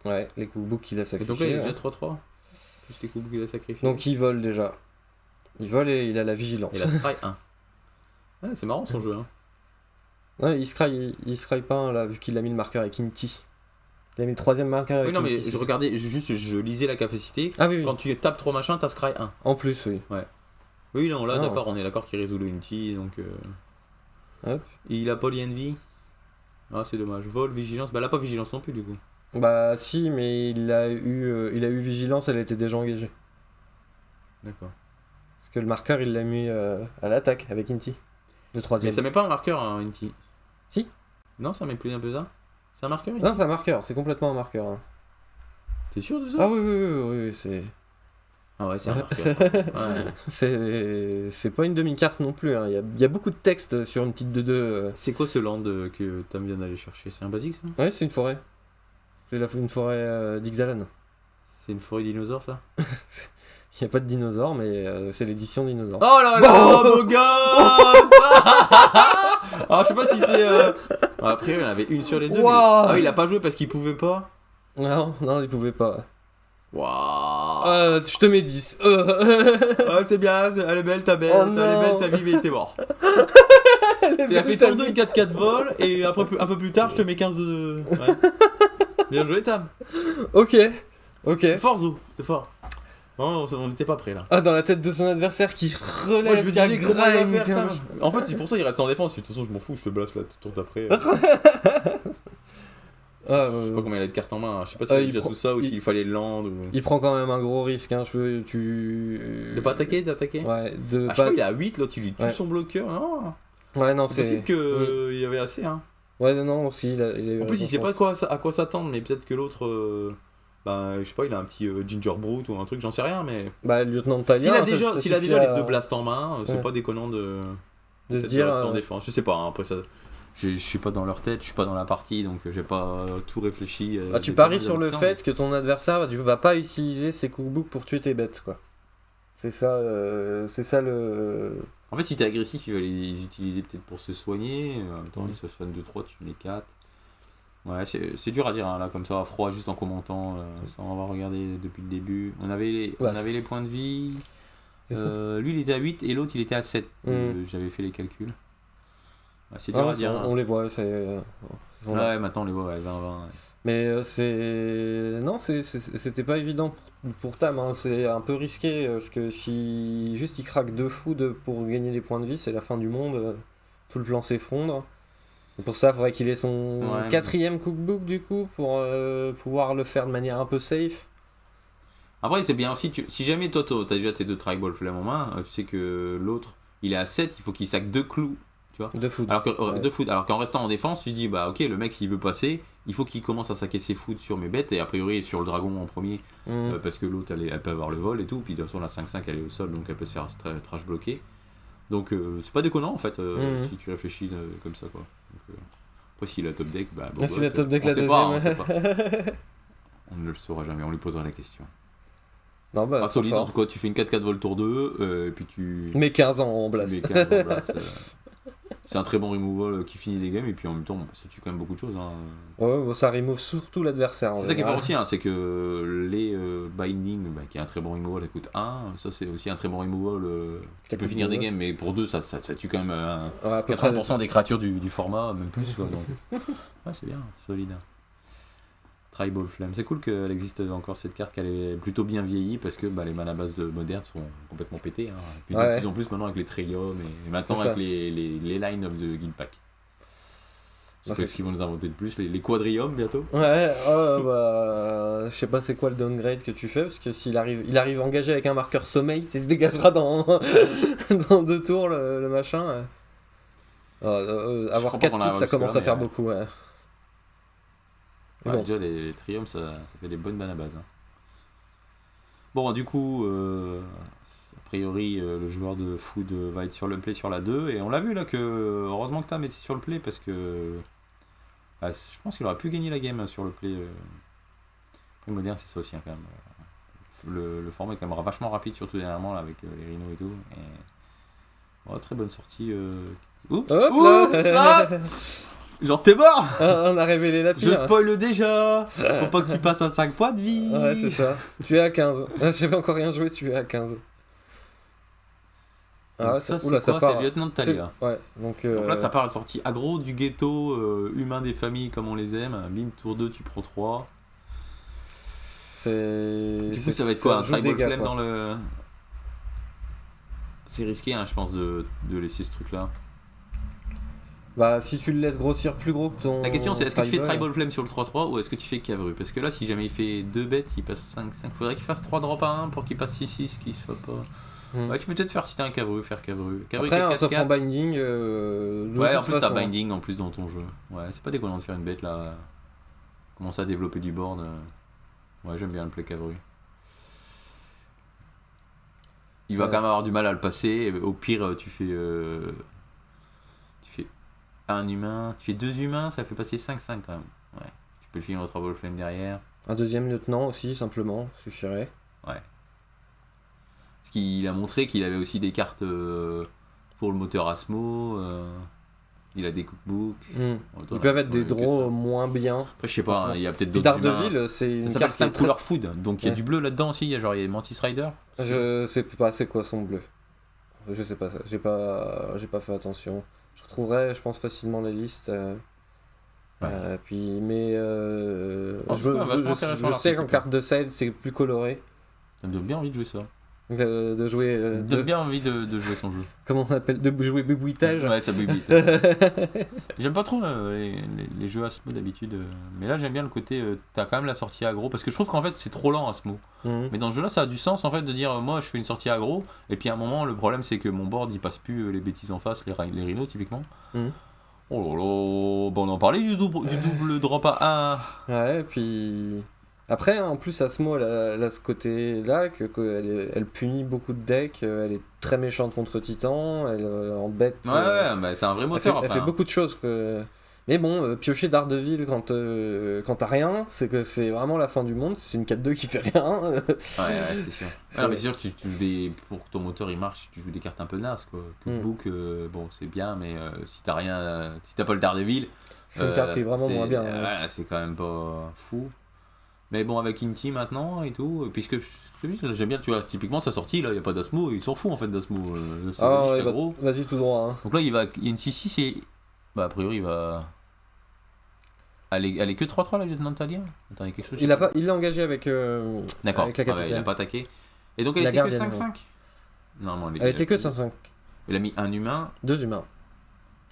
Ouais, les cookbooks qu'il a Et sacrifiés. donc là il est déjà hein. 3-3. Plus les cookbooks qu'il a sacrifiés. Donc il vole déjà. Il vole et il a la vigilance. Et la spray 1. Ouais, c'est marrant son jeu hein. Ouais, il scry pas hein, là, vu qu'il a mis le marqueur avec Inti. Il a mis le troisième marqueur avec Oui non mais Inti. je regardais, je lisais la capacité. Ah oui. Quand tu tapes 3 machins, t'as scry 1. En plus, oui. Oui non là Ah. d'accord, on est d'accord qu'il résout le Inti donc Hop. il a pas l'envie. Ah c'est dommage. Vol, vigilance, bah là pas vigilance non plus du coup. Bah si, mais il a eu vigilance, elle était déjà engagée. D'accord. Parce que le marqueur, il l'a mis à l'attaque avec Inti. Le Mais troisième. ça met pas un marqueur hein, Inti. Si. Non ça met plus un peu ça. C'est un marqueur Inti? Non, c'est un marqueur, c'est complètement un marqueur. Hein. T'es sûr de ça? Ah oui, c'est... Ah ouais c'est un marqueur. Ouais. C'est pas une demi-carte non plus, hein. Il y a beaucoup de texte sur une petite 2-2. C'est quoi ce land que t'aimes bien aller chercher? C'est un basique ça? Ouais, c'est une forêt. C'est une forêt d'Ixalan. C'est une forêt dinosaure ça? Il n'y a pas de dinosaures, mais c'est l'édition dinosaure. Oh là là, mon gars alors je sais pas si c'est... Après il y en avait une sur les deux. Wow. Ah oui, il a pas joué parce qu'il pouvait pas. Non, il pouvait pas. Waouh. Je te mets 10. Ah c'est bien, elle est belle ta belle, Oh elle est belle non. ta vie mais t'es mort. Il a fait tour 2 une 4-4 vol et après un peu plus tard je te mets 15 de... Ouais. Bien joué Tam. Ok. C'est fort Zo, c'est fort. Non, on n'était pas prêt là. Ah, dans la tête de son adversaire qui se relève. Moi je me disais qui comment il va grind, faire qui- Tam. En fait c'est pour ça qu'il reste en défense, de toute façon je m'en fous, je te blast la tour d'après. Ah, Je sais pas combien il a de cartes en main, je sais pas si il a il déjà prend- tout ça ou il- s'il fallait le land ou... Il prend quand même un gros risque, hein. De pas attaquer, d'attaquer? Ouais, de Ah, je pas... crois qu'il est à 8, l'autre il lui tue Ouais. son bloqueur. Non, Ouais, non, c'est c'est... possible qu'il y avait assez. Hein. Ouais, non, aussi, il a eu En plus, il raison, sait je pas à quoi s'attendre, mais peut-être que l'autre. Je sais pas, il a un petit Ginger Brute ou un truc, j'en sais rien, mais. Bah, le lieutenant de Talia... S'il a déjà les deux blasts en main, c'est Ouais. pas déconnant de de se peut-être dire... rester en défense. Je sais pas, hein, après ça. Je suis pas dans leur tête, je suis pas dans la partie, donc j'ai pas tout réfléchi. tu paries sur le fait que ton adversaire va pas utiliser ses cookbooks pour tuer tes bêtes, quoi. C'est ça le... En fait, si t'es agressif, il va les utiliser peut-être pour se soigner. En même temps, ils se soignent 2-3, tu mets 4. Ouais, c'est dur à dire, hein, là, comme ça, à froid, juste en commentant, sans avoir regardé depuis le début. On avait les points de vie. Lui, il était à 8 et l'autre, il était à 7. J'avais fait les calculs. Ouais, c'est dur à dire. On les voit, c'est... Ouais, maintenant, on les voit, ouais, 20-20. Mais non, c'était pas évident pour Tam, hein. C'est un peu risqué parce que si juste il craque 2 food pour gagner des points de vie, c'est la fin du monde. Tout le plan s'effondre. Et pour ça, il faudrait qu'il ait son Ouais. 4ème cookbook du coup pour pouvoir le faire de manière un peu safe. Après, c'est bien aussi, si jamais toi, t'as déjà tes 2 Tribal Flame en main, tu sais que l'autre, il est à 7, il faut qu'il sac 2 clous, tu vois. 2 food. Alors, Ouais. 2 food. Alors qu'en restant en défense, tu dis, bah ok, le mec, s'il veut passer, il faut qu'il commence à saquer ses food sur mes bêtes, et a priori, sur le dragon en premier, parce que l'autre, elle peut avoir le vol et tout, puis de toute façon, la 5-5, elle est au sol, donc elle peut se faire trash bloquer. Donc, c'est pas déconnant, en fait, si tu réfléchis comme ça, quoi. Donc, après, s'il a top deck, bah bon, C'est la top deck on la sait deuxième. pas, on sait pas. On ne le saura jamais, on lui posera la question. Non, bah, Pas trop solide, en fort. tout cas, tu fais une 4-4 vol tour 2, et puis tu. Mais 15 ans en tu blast. mets 15 en blast, c'est un très bon removal qui finit les games, et puis en même temps, ça tue quand même beaucoup de choses. Hein. Ouais, bon, ça remove surtout l'adversaire. C'est ça qui est fort aussi, hein, c'est que les binding, qui est un très bon removal, ça coûte 1. Ça, c'est aussi un très bon removal qui peut finir des games, mais pour 2, ça tue quand même Ouais, à peu près. 80% des créatures du format, même plus. Quoi, donc. Ouais, c'est bien, c'est solide. Tribal Flame, c'est cool qu'elle existe encore cette carte, qu'elle est plutôt bien vieillie parce que les mana bases de moderne sont complètement pétées. Hein. Et puis de plus en plus maintenant avec les Trillium et maintenant C'est avec ça. les line of the Guild Pack. Je Non, sais pas c'est- ce qu'ils vont nous inventer de plus, les quadriums bientôt. Ouais, bah, je sais pas c'est quoi le downgrade que tu fais parce que s'il arrive, il arrive engagé avec un marqueur sommeil, il se dégagera dans, dans 2 tours le machin. Avoir crois pas 4 qu'on types, arrive ça commence à jusque-là, faire mais beaucoup. Ouais. Ouais, Bon. déjà les Trillium ça fait des bonnes mana bases. Hein. Bon, du coup, a priori, le joueur de food va être sur le play sur la 2 et on l'a vu là que heureusement que Tam était sur le play parce que. Je pense qu'il aurait pu gagner la game sur le play. Après, moderne, c'est ça aussi, hein, quand même. Le format est quand même vachement rapide, surtout dernièrement, là, avec les rhinos et tout. Et... très bonne sortie. Oups! Hop Oups! là. Genre, t'es mort! On a révélé la Je pire. spoil déjà! Faut pas que tu passes à 5 points de vie! Ouais, c'est ça. Tu es à 15. J'avais encore rien joué, tu es à 15. Donc ça, c'est quoi? C'est le lieutenant de Talia. Ouais, donc là, ça part à la sortie aggro du ghetto, humain des familles comme on les aime. Bim, tour 2, tu prends 3. c'est. Du coup, ça va être quoi? Un Tribal dégâts, Flame quoi. dans le. C'est risqué, hein, je pense, de laisser ce truc-là. Bah, si tu le laisses grossir plus gros que ton. La question, c'est est-ce que tu fais Tribal Flame sur le 3-3 ou est-ce que tu fais Cavru? Parce que là, si jamais il fait 2 bêtes, il passe 5-5. Faudrait qu'il fasse 3 drops à 1 pour qu'il passe 6-6, qu'il soit pas. Ouais, tu peux peut-être faire si t'as un Cavru, faire Cavru. Cavru Après, qui ça est prend 4-4. binding. Ouais, en plus, t'as façon. Binding en plus dans ton jeu. Ouais, c'est pas déconnant de faire une bête là. Commencer à développer du board. Ouais, j'aime bien le play Cavru. Il va Ouais. quand même avoir du mal à le passer. Au pire, tu fais un humain, tu fais 2 humains, ça fait passer 5-5 quand même. Ouais. Tu peux le finir au Tribal Flame derrière. Un deuxième lieutenant aussi, simplement, suffirait. Parce qu'il a montré qu'il avait aussi des cartes pour le moteur Asmo. Il a des cookbooks. Ils peuvent être des que draws ça. moins bien. Après, je sais pas, hein, il y a peut-être Puis d'autres humains. Daredevil, c'est une Ça s'appelle carte 5 très... couleurs food. Donc il y a Ouais. du bleu là-dedans aussi. Il y a Mantis Rider. Je sais pas c'est quoi son bleu. Je sais pas ça. J'ai pas fait attention. Je retrouverai, je pense, facilement la liste. Puis, mais En tout cas, vachement intéressant je sais l'article, qu'en carte de side, c'est plus coloré. Ça me donne bien envie de jouer ça. De jouer. Ça me donne bien envie de jouer son jeu. Comment on appelle? De jouer bébouitage. Ouais, ça bubite. J'aime pas trop les jeux Asmo d'habitude. Mais là, j'aime bien le côté. T'as quand même la sortie aggro. Parce que je trouve qu'en fait, c'est trop lent Asmo. Mais dans ce jeu-là, ça a du sens en fait de dire moi, je fais une sortie aggro. Et puis à un moment, le problème, c'est que mon board il passe plus les bêtises en face, les rhinos typiquement. Oh là là, bon, on en parlait du double drop à 1. Ouais, puis. Après, en plus, Asmo, elle a ce côté-là, elle punit beaucoup de decks, elle est très méchante contre Titan, elle embête. Ouais, bah, c'est un vrai moteur elle après. fait hein. beaucoup de choses. Mais bon, piocher Daredevil quand t'as rien, c'est que c'est vraiment la fin du monde, c'est une 4-2 qui fait rien. Ouais, c'est sûr. Non, mais c'est sûr que tu joues pour que ton moteur il marche, tu joues des cartes un peu nasses quoi. Cookbook, bon, c'est bien, mais si t'as rien, si t'as pas le Daredevil, C'est une carte qui est vraiment moins bien. Ouais. Voilà, c'est quand même pas fou. Mais bon, avec Inti maintenant et tout, puisque j'aime bien, tu vois, typiquement sa sortie, là, il n'y a pas d'Asmo, il s'en fout en fait d'Asmo. C'est juste aggro. Vas-y tout droit. Hein. Donc là, il y a une 6-6 et. Bah, a priori, il va. Elle est que 3-3 la lieutenant Talia. Attends, il y a quelque chose. Il l'a engagé avec, D'accord. avec la capitaine. Il a pas attaqué. Et donc elle La était que gardienne, 5-5. Non, Elle était que 5-5. Il a mis un humain. 2 humains.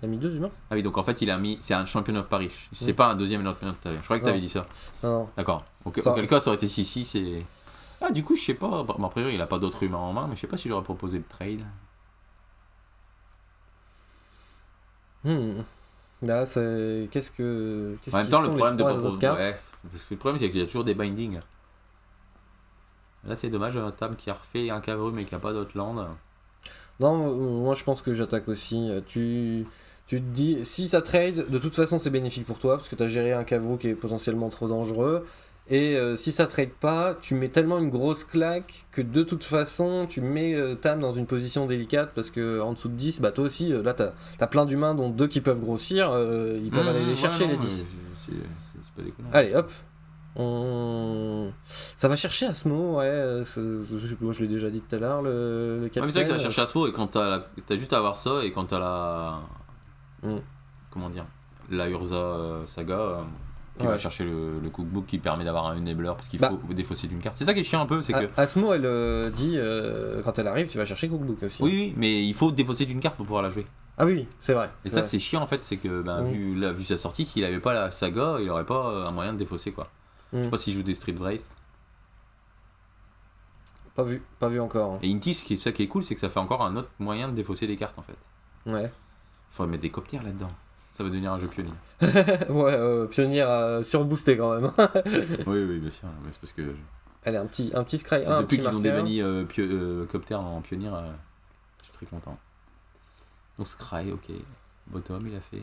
Il a mis 2 humains. Ah oui, donc en fait, il a mis. C'est un champion of Paris. C'est pas un deuxième lieutenant Talia. Je croyais que t'avais dit ça. Non. D'accord. Auquel cas, ça aurait été 6-6 et. Ah, du coup, je sais pas. Bon, a priori, il a pas d'autres humains en main, mais je sais pas si j'aurais proposé le trade. Là, c'est. En même temps, le problème de pas autres cartes. Ouais, parce que le problème, c'est qu'il y a toujours des bindings. Là, c'est dommage, un Tam qui a refait un Cavru mais qui a pas d'autres landes. Non, moi je pense que j'attaque aussi. Tu te dis, si ça trade, de toute façon c'est bénéfique pour toi parce que tu as géré un Cavro qui est potentiellement trop dangereux. Et si ça trade pas, tu mets tellement une grosse claque que de toute façon tu mets Tam dans une position délicate parce que en dessous de 10, bah toi aussi, là t'as plein d'humains dont 2 qui peuvent grossir, ils peuvent aller les chercher les 10. C'est pas déconnant. Allez hop, ça va chercher Asmo, ouais, moi je l'ai déjà dit tout à l'heure, le capitaine. Ouais, mais c'est vrai que ça va chercher Asmo et quand t'as juste à avoir ça et quand t'as la. Comment dire, la Urza saga. Qui va chercher le cookbook qui permet d'avoir un enabler parce qu'il faut défausser d'une carte. C'est ça qui est chiant un peu, c'est que... Asmo, elle dit, quand elle arrive, tu vas chercher cookbook aussi. Oui, mais il faut défausser d'une carte pour pouvoir la jouer. Ah oui, c'est vrai. Et ça, c'est chiant en fait, c'est que vu sa sortie, s'il avait pas la saga, il aurait pas un moyen de défausser quoi. Je sais pas s'il joue des Street Wraith. Pas vu encore. Et Inti, ça qui est cool, c'est que ça fait encore un autre moyen de défausser des cartes en fait. Ouais. Faudrait mettre des coptères là-dedans. Ça va devenir un jeu pionnier. Ouais, pionnier surboosté quand même. oui, bien sûr. Mais c'est parce que. Elle est un petit scry. Depuis qu'ils ont débanni Copter en pionnier, je suis très content. Donc Scry, ok. Bottom, il a fait.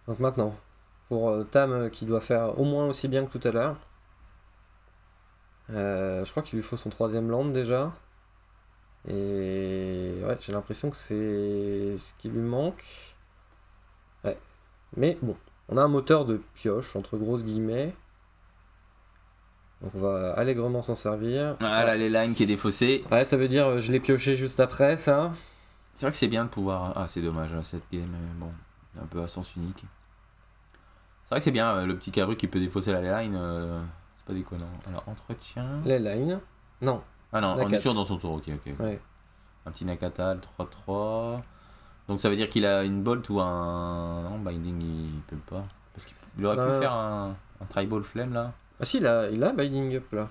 Donc maintenant, pour Tam qui doit faire au moins aussi bien que tout à l'heure. Je crois qu'il lui faut son 3ème land déjà. Et ouais, j'ai l'impression que c'est ce qui lui manque. Ouais. Mais bon, on a un moteur de pioche, entre grosses guillemets. Donc on va allègrement s'en servir. Ah là, les lines qui est défaussée. Ouais, ça veut dire je l'ai pioché juste après, ça. C'est vrai que c'est bien de pouvoir... Ah, c'est dommage, là, cette game, bon, un peu à sens unique. C'est vrai que c'est bien, le petit Cavru qui peut défausser la line, c'est pas déconnant. Alors, entretien... Les lines. Non. Ah non, Nakat. on est toujours dans son tour, ok. Ouais. Un petit Nakatal, 3-3. Donc ça veut dire qu'il a une bolt ou un... Non, binding, il peut pas. Parce qu'il aurait pu faire un tribal flame, là. Ah si, il a binding up, là.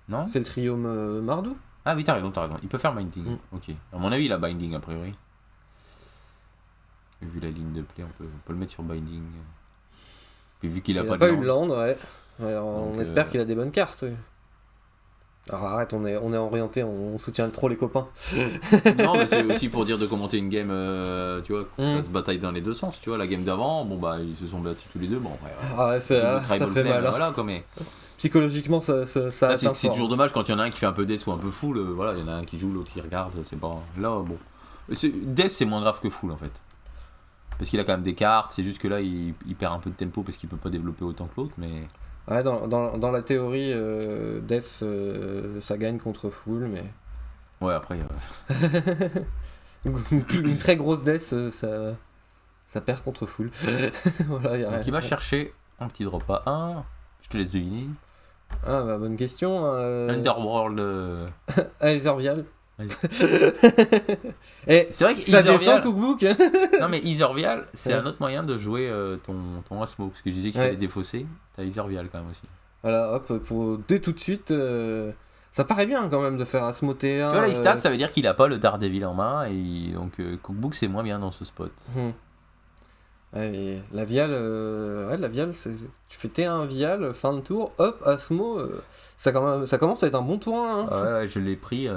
Non ? C'est le trio Mardou. Ah oui, t'as raison. Il peut faire binding. Ok. À mon avis, il a binding, a priori. Et vu la ligne de play, on peut le mettre sur binding. Puis vu qu'il a pas eu de land, ouais. On espère qu'il a des bonnes cartes, oui. Alors arrête, on est orienté, on soutient trop les copains. Non, mais c'est aussi pour dire de commenter une game, tu vois, ça se bataille dans les deux sens, tu vois. La game d'avant, bon bah ils se sont battus tous les deux, bon après. Ah, ça fait mal. Voilà, quoi, mais... Psychologiquement, ça c'est toujours dommage quand il y en a un qui fait un peu death ou un peu full, voilà, il y en a un qui joue, l'autre qui regarde, c'est pas... Là, bon... Death, c'est moins grave que full, en fait. Parce qu'il a quand même des cartes, c'est juste que là, il perd un peu de tempo parce qu'il peut pas développer autant que l'autre, mais... Ouais, dans la théorie, Death, ça gagne contre full, mais... Ouais, après... une très grosse Death, ça perd contre full. Voilà, donc il va chercher un petit drop à 1, je te laisse deviner. Ah bah bonne question. Underworld... Aethervial. Et c'est vrai que ça descend cookbook. Non mais Aethervial, c'est un autre moyen de jouer ton Asmo, parce que je disais qu'il fallait défausser, t'as Aethervial quand même aussi. Voilà, hop, dès tout de suite, ça paraît bien quand même de faire Asmo T1. Tu vois là, stats, ça veut dire qu'il a pas le Daredevil en main, et donc cookbook c'est moins bien dans ce spot. Ouais, la Vial, tu fais T1 Vial, fin de tour, hop, Asmo, ça commence à être un bon tour 1. Hein. Ouais, je l'ai pris.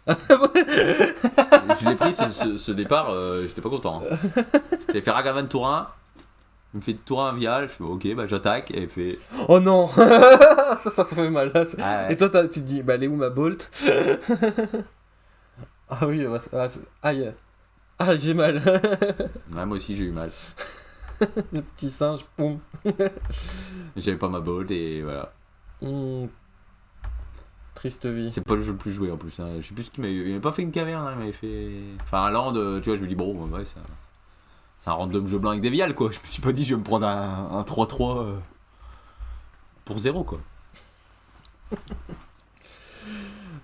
Je l'ai pris ce départ, j'étais pas content. Hein. J'avais fait Ragavan tour 1, il me fait tour 1 Vial, je fais ok, bah j'attaque, et il fait. Oh non. ça fait mal. Là. Ah ouais. Et toi, tu te dis, bah elle est où ma bolt? Ah oui, aïe. Ah, j'ai mal. Ouais, moi aussi j'ai eu mal. Le petit singe, boum. J'avais pas ma bolt et voilà. Triste vie. C'est pas le jeu le plus joué en plus. Hein. Je sais plus ce qu'il m'avait. Il m'avait pas fait une caverne, hein, il m'avait fait. Enfin, un land, tu vois, je me dis, bon, ouais, c'est un random jeu blanc avec des vials, quoi. Je me suis pas dit, je vais me prendre un 3-3 pour 0, quoi.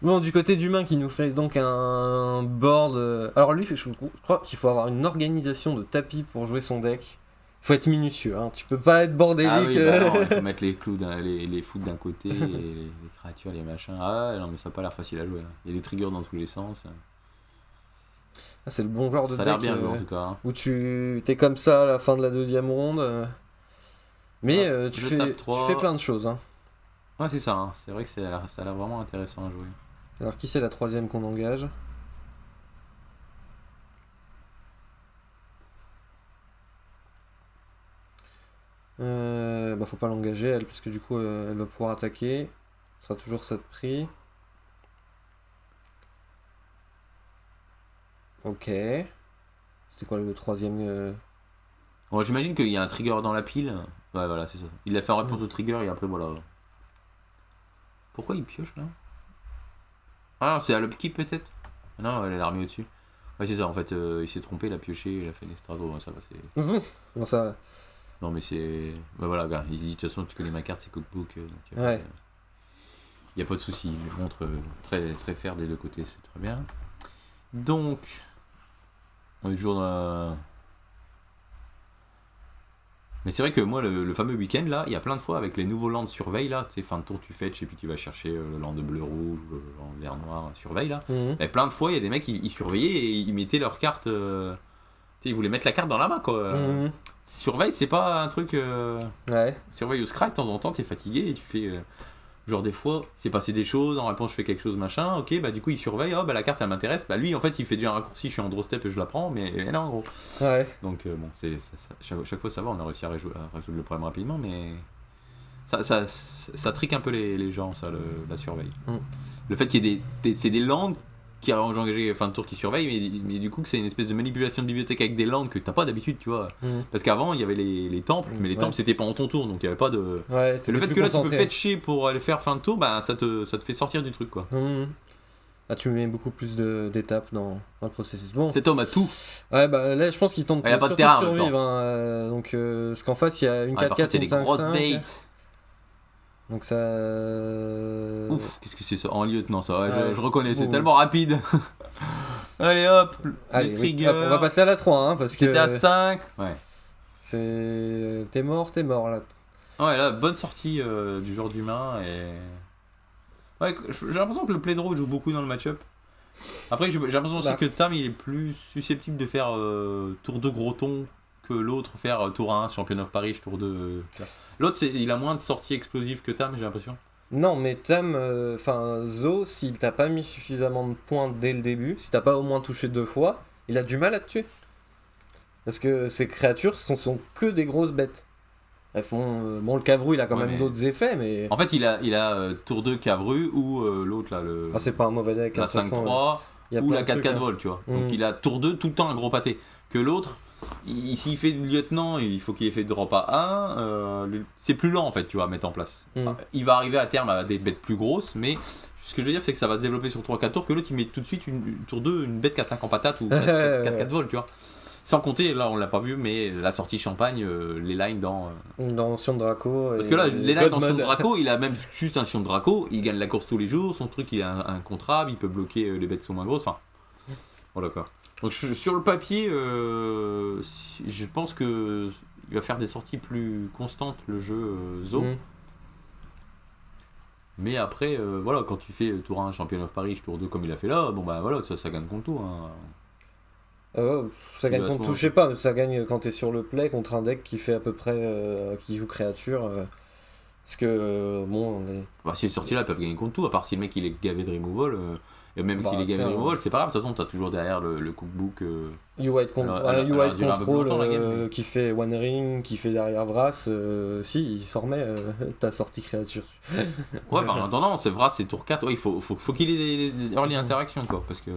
Bon, du côté d'humain qui nous fait donc un board. Alors lui, je crois qu'il faut avoir une organisation de tapis pour jouer son deck. Faut être minutieux, hein. Tu peux pas être bordélique. Ah oui, bah non, il faut mettre les clous, les foot d'un côté, les créatures, les machins. Ah non, mais ça a pas l'air facile à jouer. Il y a des triggers dans tous les sens. Ah, c'est le bon genre de ça deck. Ça a l'air bien joué en tout cas. Où tu t'es comme ça à la fin de la deuxième ronde. Mais tu fais plein de choses. Hein. Ouais, c'est ça. Hein. C'est vrai que ça a l'air vraiment intéressant à jouer. Alors, qui c'est la troisième qu'on engage ? Faut pas l'engager, elle, parce que du coup, elle va pouvoir attaquer. Ce sera toujours ça de prix. Ok. C'était quoi le troisième Bon, j'imagine qu'il y a un trigger dans la pile. Ouais, voilà, c'est ça. Il a fait en réponse au trigger et après, voilà. Pourquoi il pioche là ? Ah non, c'est à l'upkeep peut-être ? Non, elle a remis au-dessus. Ouais, c'est ça, en fait, il s'est trompé, il a pioché, il a fait des stratos, ça va, c'est... Bon, ça va. Non, mais c'est... Ouais, voilà, gars, il dit, de toute façon, tu connais ma carte, c'est cookbook, donc ouais. Il n'y a pas de souci, il montre très, très fair des deux côtés, c'est très bien. Donc, on est toujours dans la... Mais c'est vrai que moi, le fameux week-end, là, il y a plein de fois avec les nouveaux lands surveille, là, tu sais, fin de tour, tu fais, je sais plus qui va chercher le land de bleu-rouge ou le land vert-noir, surveille, là. Et plein de fois, il y a des mecs, ils surveillaient et ils mettaient leur carte, tu sais, ils voulaient mettre la carte dans la main, quoi. Surveille, c'est pas un truc... Ouais. Surveille au scratch, de temps en temps, t'es fatigué et tu fais... Genre des fois, c'est passé des choses, en réponse je fais quelque chose machin, ok, bah du coup il surveille, oh bah la carte elle m'intéresse, bah lui en fait il fait déjà un raccourci, je suis en draw step et je la prends, mais non en gros. Ouais. Donc bon, chaque fois ça va, on a réussi à résoudre le problème rapidement, mais ça trique un peu les gens, ça, la surveille. Le fait qu'il y ait c'est des landes qui ont engagé fin de tour qui surveillent, mais du coup que c'est une espèce de manipulation de bibliothèque avec des landes que t'as pas d'habitude, tu vois. Parce qu'avant il y avait les temples, mais les temples c'était pendant ton tour, donc il y avait pas de... Ouais, le fait que là tu peux fetcher pour aller faire fin de tour, bah ça te fait sortir du truc, quoi. Ah, tu mets beaucoup plus d'étapes dans le processus. Bon. Cet homme a tout. Ouais, bah là je pense qu'il tente surtout de survivre. Hein, donc parce qu'en face il y a une 4-4 et une 5-5. Il y a des grosses baits. Donc ça... Ouf, qu'est-ce que c'est ça ? En lieutenant ça, ouais. Je reconnais, c'est tellement rapide. Allez hop, les triggers. Hop, on va passer à la 3, hein, parce que... T'étais à 5. Ouais. T'es mort là. Ouais, là, bonne sortie du genre d'humain et... Ouais, j'ai l'impression que le play draw joue beaucoup dans le match-up. Après, j'ai l'impression aussi que Tam, il est plus susceptible de faire tour 2 gros ton que l'autre faire tour 1 Champion of Paris, tour 2... L'autre, il a moins de sorties explosives que Tam, j'ai l'impression. Non, mais Tam, Zo, s'il t'a pas mis suffisamment de points dès le début, si t'as pas au moins touché 2 fois, il a du mal à te tuer. Parce que ces créatures sont que des grosses bêtes. Elles font... bon, le Cavru, il a quand même d'autres effets, mais... En fait, il a tour 2 Cavru ou l'autre, là, le... Ah, c'est pas un mauvais deck. La 5-3 ou la 4-4 vol, tu vois. Donc il a tour 2 tout le temps un gros pâté. Que l'autre... S'il fait du lieutenant, il faut qu'il ait fait de drop à 1. C'est plus lent en fait, tu vois, à mettre en place. Il va arriver à terme à des bêtes plus grosses, mais ce que je veux dire, c'est que ça va se développer sur 3-4 tours. Que l'autre il met tout de suite tour 2 une bête qui a 5 en patate ou 4-4 vol, tu vois. Sans compter, là on l'a pas vu, mais la sortie champagne, les lines dans Sion de Draco. Parce que là, les lines dans Sion de Draco, il a même juste un Sion de Draco, il gagne la course tous les jours, son truc il a un contrab, il peut bloquer les bêtes qui sont moins grosses, enfin. Bon, d'accord. Donc sur le papier, je pense que il va faire des sorties plus constantes le jeu Zo. Mais après, voilà, quand tu fais tour 1 Champion of Paris, tour 2 comme il a fait là, bon bah voilà, ça gagne contre tout. Hein. Ça gagne contre tout, je sais pas, mais ça gagne quand t'es sur le play contre un deck qui fait à peu près qui joue créature. Parce que bon, bah, ces sorties là peuvent gagner contre tout, à part si le mec il est gavé de removal. Et même s'il est gavé de removal, c'est pas grave, de toute façon t'as toujours derrière le cookbook. UI Control qui fait One Ring, qui fait derrière Vras, si il s'en remet ta sortie créature. Ouais, enfin en attendant, c'est Vras c'est tour 4, ouais, il faut qu'il ait des early interactions quoi, parce que.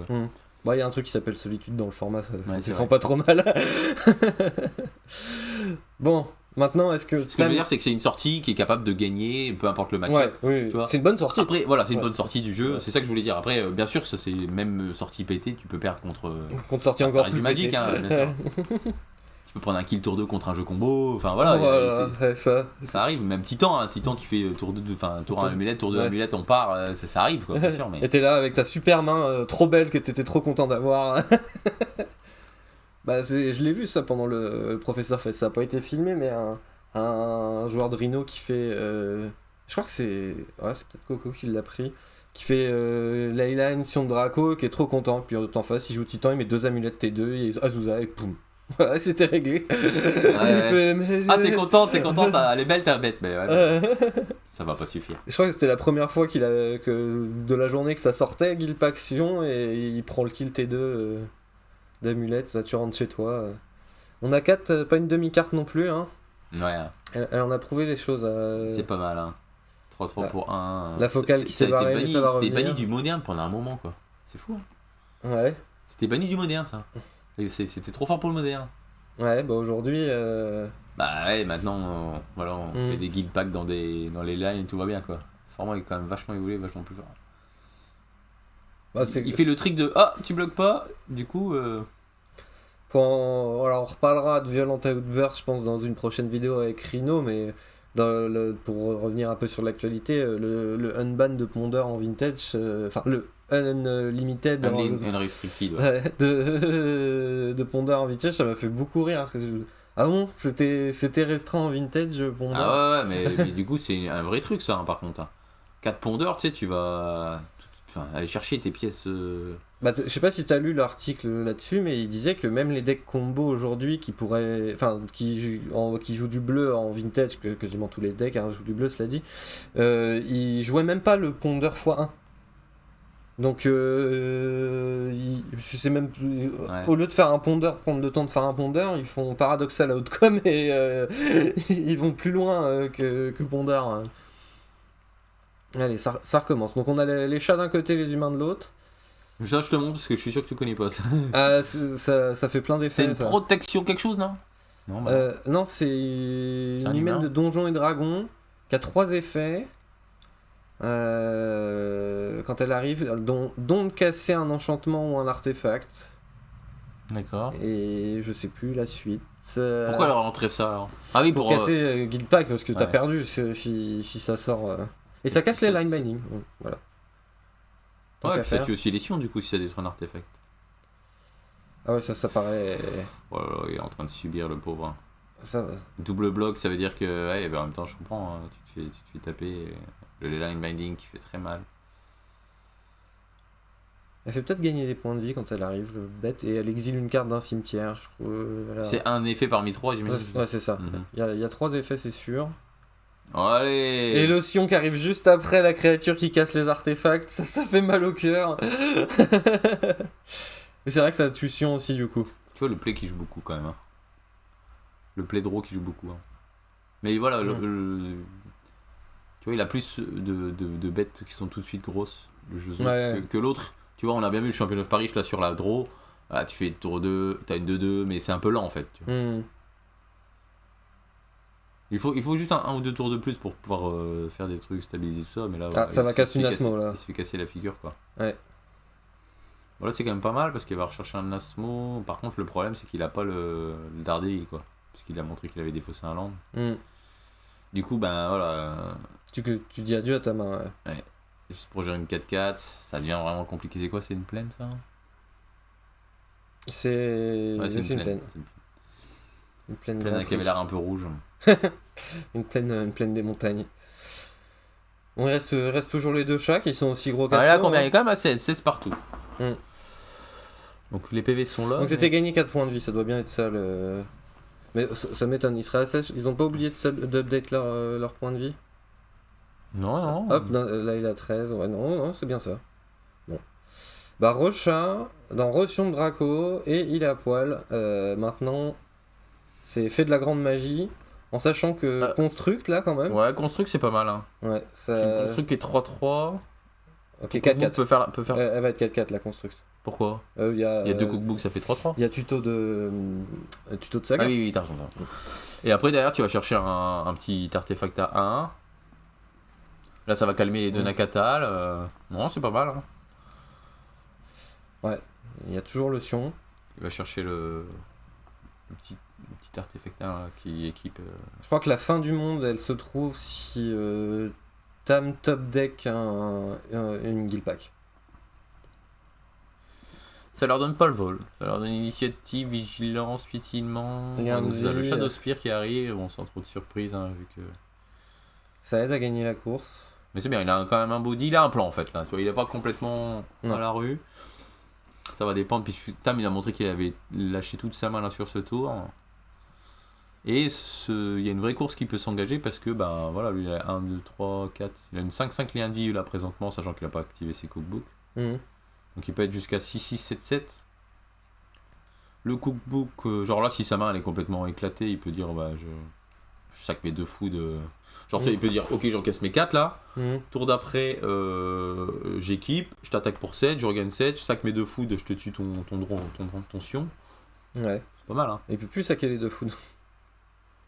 Bah, il y a un truc qui s'appelle Solitude dans le format, ça ouais, font pas trop mal. Bon, maintenant, est-ce que... Ce que je veux dire, c'est que c'est une sortie qui est capable de gagner, peu importe le match. Ouais, oui, tu vois. C'est une bonne sortie. Après, voilà, c'est une bonne sortie du jeu, c'est ça que je voulais dire. Après, bien sûr, ça c'est même sortie pétée, tu peux perdre contre sortie encore plus du Magic, hein, bien sûr. peux prendre un kill tour 2 contre un jeu combo, enfin voilà, ça arrive, même Titan, hein, Titan qui fait tour 2, enfin tour 1 amulette, tour 2 amulette, on part, ça arrive quoi, bien sûr. Mais... Et t'es là avec ta super main trop belle que t'étais trop content d'avoir. Bah je l'ai vu ça pendant le Professeur Fest, ça a pas été filmé, mais un joueur de Rhino qui fait... je crois que c'est peut-être Coco qui l'a pris, qui fait Layla Sion de Draco, qui est trop content, puis en face il joue Titan, il met 2 amulettes T2, et Azusa, et poum. Voilà, c'était réglé. T'es content, elle est belle ta bête, mais ça va pas suffire. Je crois que c'était la première fois que de la journée que ça sortait, Guilpack Sion, et il prend le kill T2 d'amulette, là tu rentres chez toi. On a 4, pas une demi-carte non plus, hein. Ouais. Elle en a prouvé des choses. C'est pas mal, hein. 3-3 pour 1. La focale qui s'est barrée, c'était banni du moderne pendant un moment, quoi. C'est fou, hein. Ouais. C'était banni du moderne, ça. C'était trop fort pour le moderne. Ouais, bah aujourd'hui... Bah ouais, maintenant, on fait des guild packs dans les lines et tout va bien, quoi. Le format est quand même vachement évolué, vachement plus fort. Bah, il fait le trick de « Ah, tu bloques pas !» Du coup... Alors on reparlera de Violent Outburst, je pense, dans une prochaine vidéo avec Rhino, mais pour revenir un peu sur l'actualité, le unban de Ponder en vintage, enfin le unlimited, unrestricted, ouais. de Ponder en vintage, ça m'a fait beaucoup rire. Ah bon, c'était restreint en vintage, Ponder. Ah ouais, mais du coup c'est un vrai truc ça, hein, par contre. 4 Ponder, tu sais, tu vas aller chercher tes pièces... Bah, je sais pas si t'as lu l'article là-dessus, mais il disait que même les decks combo aujourd'hui qui jouent du bleu en vintage, que quasiment tous les decks jouent du bleu, cela dit, ils jouaient même pas le Ponder x1. Donc c'est même au lieu de faire un Ponder, prendre le temps de faire un Ponder, ils font Paradoxal Outcome et ils vont plus loin que Ponder. Allez, ça recommence. Donc on a les chats d'un côté, les humains de l'autre. Ça, je te montre parce que je suis sûr que tu connais pas ça. Ça fait plein d'effets. C'est une protection quelque chose, non? Non, c'est une humaine de Donjons et Dragons qui a 3 effets. Quand elle arrive, dont de casser un enchantement ou un artefact. D'accord. Et je sais plus la suite. Pourquoi leur rentrer ça alors? Ah oui, pour casser Guild Pack, parce que t'as perdu si ça sort. Et ça casse les line binding. Voilà. Ouais, puis ça tue aussi les sions du coup si ça détruit un artefact. Ah ouais, ça paraît. Voilà, il est en train de subir le pauvre. Ça va. Double bloc, ça veut dire que. Ouais, en même temps, je comprends, hein, tu te fais taper. Le line binding qui fait très mal. Elle fait peut-être gagner des points de vie quand elle arrive, le bête, et elle exile une carte d'un cimetière, je trouve. C'est un effet parmi 3, j'imagine. Ouais, c'est ça. Il y a 3 effets, c'est sûr. Allez. Et le Sion qui arrive juste après la créature qui casse les artefacts, ça fait mal au cœur. Mais c'est vrai que ça tue Sion aussi du coup. Tu vois le play qui joue beaucoup quand même. Hein. Le play draw qui joue beaucoup. Hein. Mais voilà, tu vois, il a plus de bêtes qui sont tout de suite grosses, le jeu que l'autre. Tu vois, on a bien vu le Champion of Paris là sur la draw. Voilà, tu fais tour 2, t'as une 2-2, mais c'est un peu lent en fait. Tu vois. Il faut juste un ou 2 tours de plus pour pouvoir faire des trucs, stabiliser tout ça, mais là... ça va casser une Asmo, là. Il se fait casser la figure, quoi. Ouais. Voilà, c'est quand même pas mal, parce qu'il va rechercher un Asmo. Par contre, le problème, c'est qu'il a pas le Daredevil, quoi. Parce qu'il a montré qu'il avait défaussé un land. Du coup, ben, voilà... Tu dis adieu à ta main, ouais. Juste pour gérer une 4-4, ça devient vraiment compliqué. C'est quoi, c'est une plaine, ça? C'est une plaine. Une plaine qui avait l'air un peu rouge. une plaine des montagnes. On reste toujours les 2 chats qui sont aussi gros qu'un là, combien? Il y a quand même à 16 partout. Donc les PV sont là. Donc c'était gagné 4 points de vie, ça doit bien être ça le... Mais ça m'étonne, ils seraient à 16, ils ont pas oublié d'update leur point de vie? Non. Hop, là il a 13, ouais non, c'est bien ça. Bon. Bah Rocha, dans Rotion de Draco, et il est à poil. Maintenant, c'est fait de la grande magie. En sachant que Construct là quand même. Ouais, Construct c'est pas mal. Hein. Ouais, ça... C'est une Construct qui est 3-3. Ok, 4-4. Peut faire... Elle va être 4-4 la Construct. Pourquoi? Il y a 2 cookbooks, ça fait 3-3. Il y a tuto de saga. Ah oui, t'as raison. Et après derrière tu vas chercher un petit artefact à 1. Là ça va calmer les 2 Nakatal. Non, c'est pas mal. Hein. Ouais, il y a toujours le Sion. Il va chercher le petit artefact hein, qui équipe. Je crois que la fin du monde, elle se trouve si Tam top deck une guild pack. Ça leur donne pas le vol. Ça leur donne initiative, vigilance, piétinement. Lien de Donc, ça, le vie. Shadow Spear qui arrive, bon, sans trop de surprise, hein, vu que. Ça aide à gagner la course. Mais c'est bien, il a quand même un body, il a un plan en fait là. Tu vois, il est pas complètement Non. dans la rue. Ça va dépendre. Puis Tam, il a montré qu'il avait lâché toute sa main là sur ce tour. Et il y a une vraie course qui peut s'engager parce que, ben voilà, lui il a 1, 2, 3, 4. Il a une 5 liens de vie là présentement, sachant qu'il n'a pas activé ses cookbooks. Mhm. Donc il peut être jusqu'à 6, 6, 7, 7. Le cookbook, genre là, si sa main elle est complètement éclatée, il peut dire bah, je sac mes 2 fous de. Genre, tu sais, il peut dire ok, j'encaisse mes 4 là. Mhm. Tour d'après, j'équipe, je t'attaque pour 7, je regagne 7, je sac mes 2 fous, je te tue ton sion. Ouais. C'est pas mal, hein. Et il peut plus saquer les 2 fous.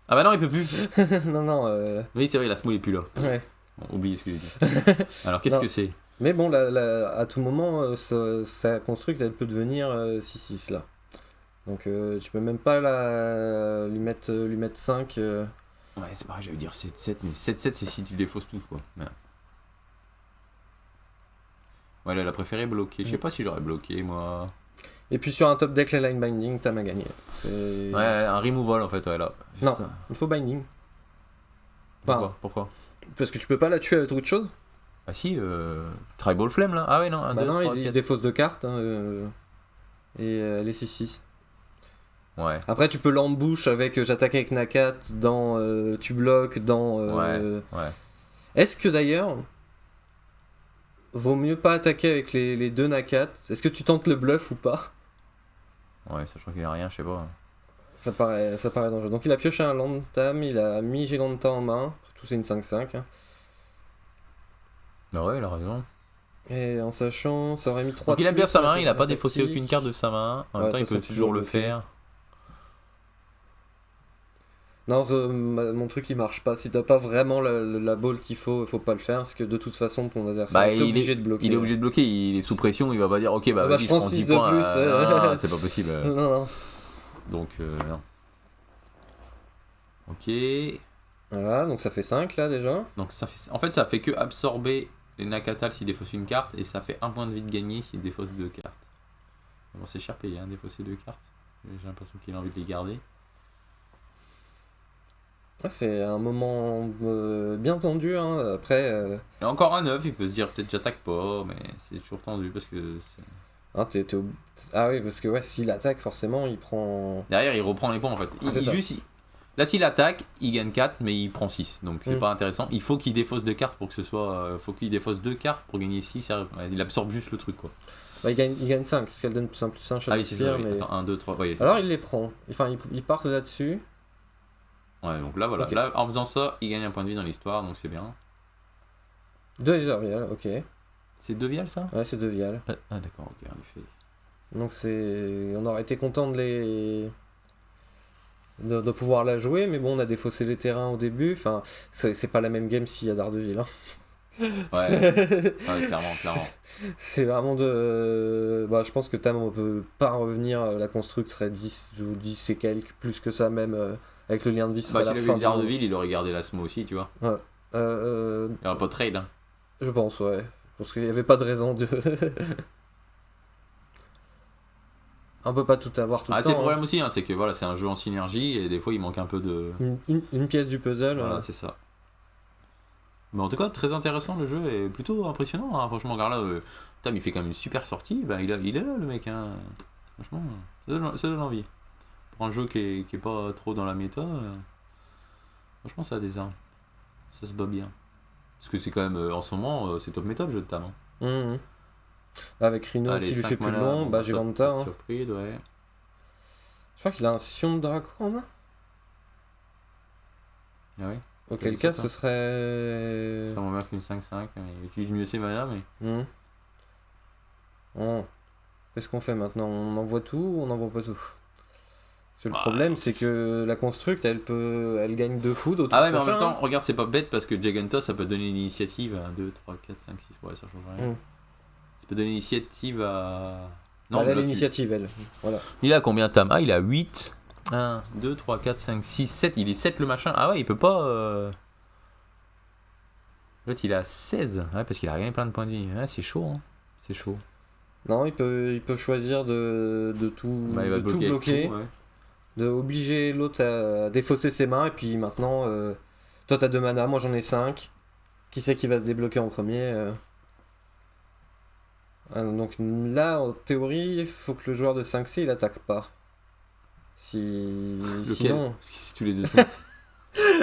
Ah bah non, il peut plus. non, non. Oui, c'est vrai, la small est plus là. Ouais. Bon, oubliez ce que j'ai dit. Alors, qu'est-ce Non. que c'est? Mais bon, à tout moment, sa construct, elle peut devenir 6-6 là. Donc tu peux même pas lui mettre 5. Ouais, c'est pareil, j'allais dire 7-7, mais 7-7, c'est si tu défausses tout, quoi. Ouais. Ouais, là, elle a préféré bloquer. Je sais pas si j'aurais bloqué, moi. Et puis sur un top deck, la line binding, t'as gagné. Ouais, un removal en fait, ouais, là. Non, Juste, il faut binding. Pourquoi? Parce que tu peux pas la tuer avec autre chose. Ah si, Tribal Flame là. Ah ouais, non, 1, 2, non, 3, il 4. défausse 2 cartes. Et les 6-6. Ouais. Après, tu peux l'embouche avec j'attaque avec Nakat, tu bloques, Ouais. Est-ce que d'ailleurs, vaut mieux pas attaquer avec les 2 Nakat? Est-ce que tu tentes le bluff ou pas? Ouais, sachant qu'il a rien, je sais pas. Ça paraît dangereux. Donc il a pioché un land Tam, il a mis Giganta en main. Tout c'est une 5-5. Bah ouais, il a raison. Et en sachant, ça aurait mis 3. Donc il a bien sa main, il a pas défaussé aucune carte de sa main. En même temps, il peut toujours le faire. Non, mon truc il marche pas. Si t'as pas vraiment la ball qu'il faut pas le faire. Parce que de toute façon, ton adversaire est obligé de bloquer. Il est obligé de bloquer, il est sous pression, il va pas dire ok, bah vas-y, je prends 6 de plus. Non, c'est pas possible. Non. Donc, non. Ok. Voilà, donc ça fait 5 là déjà. Donc ça fait, en fait, ça fait que absorber les Nakatal s'il défausse une carte et ça fait 1 point de vie de gagné s'il défausse 2 cartes. Bon, c'est cher payé, hein, défausser 2 cartes. J'ai l'impression qu'il a envie de les garder. C'est un moment bien tendu. Hein. Après. Et encore un 9, il peut se dire peut-être j'attaque pas, mais c'est toujours tendu parce que. Ah oui, parce que ouais, s'il attaque, forcément, il prend. Derrière, il reprend les points en fait. Là, s'il attaque, il gagne 4, mais il prend 6. Donc, c'est pas intéressant. Il faut qu'il défausse 2 cartes pour que ce soit. Faut qu'il défausse 2 cartes pour gagner 6. Il absorbe juste le truc, quoi. Bah, il gagne 5, parce qu'elle donne plus 1 Shadow Ah oui, c'est ça. mais... Attends, 1, 2, 3. Ouais, alors, ça. il les prend. Enfin, ils partent là-dessus. Ouais, donc là, voilà. Okay. Là, en faisant ça, il gagne un point de vie dans l'histoire, donc c'est bien. 2 vials, ok. C'est 2 vials, ça? Ouais, c'est 2 vials. Ah, d'accord, ok, en effet. Donc, on aurait été content de pouvoir la jouer, mais bon, on a défaussé les terrains au début. Enfin, c'est pas la même game s'il y a Daredevil. Hein. Ouais, clairement. C'est vraiment de. Bah, je pense que Tam, on peut pas revenir. La construct serait 10 ou 10 et quelques, plus que ça, même avec le lien de vie. Bah, s'il avait eu Daredevil, il aurait gardé l'Asmo aussi, tu vois. Ouais. Il n'y aurait pas de trade. Hein. Je pense, ouais. Parce qu'il n'y avait pas de raison de. On peut pas tout avoir tout le temps. C'est le problème aussi, hein, c'est que voilà, c'est un jeu en synergie et des fois il manque un peu de. Une pièce du puzzle. Voilà, c'est ça. Mais en tout cas, très intéressant le jeu et plutôt impressionnant. Hein. Franchement, regarde là, Tam il fait quand même une super sortie. Bah, il est là le mec. Hein. Franchement, ça donne envie. Pour un jeu qui est pas trop dans la méta, franchement, ça a des armes. Ça se bat bien. Parce que c'est quand même, en ce moment, c'est top méta le jeu de Tam. Hein. Avec Rhino qui lui fait plus long, bah Giganta. Hein. Surprise, ouais. Je crois qu'il a un Sion de Draco en main. Ah oui. Auquel cas, ce serait. Ça m'emmerde qu'une 5-5. Il utilise mieux ses mana, mais. Qu'est-ce qu'on fait maintenant? On envoie tout ou on n'envoie pas tout? Parce que le problème, c'est que la construct, elle gagne 2 food au tour mais prochain. en même temps, regarde, c'est pas bête parce que Giganta, ça peut donner l'initiative à 1, 2, 3, 4, 5, 6. Ouais, ça change rien. Ça peut donner l'initiative à. Non, elle a l'initiative, elle. Voilà. Il a combien Tam? Ah, il a 8. 1, 2, 3, 4, 5, 6, 7. Il est 7 le machin. Ah ouais, il peut pas. L'autre, il est à 16. Ouais, parce qu'il a gagné plein de points de vie. Ouais, c'est chaud, hein. C'est chaud. Non, il peut choisir de tout, Bah, il va de tout bloquer. bloquer, Tout, ouais. de obliger l'autre à défausser ses mains, et puis maintenant, toi t'as 2 mana, moi j'en ai 5. Qui c'est qui va se débloquer en premier Donc là, en théorie, il faut que le joueur de 5C il attaque pas. Lequel Sinon, Parce que c'est tous les deux 5.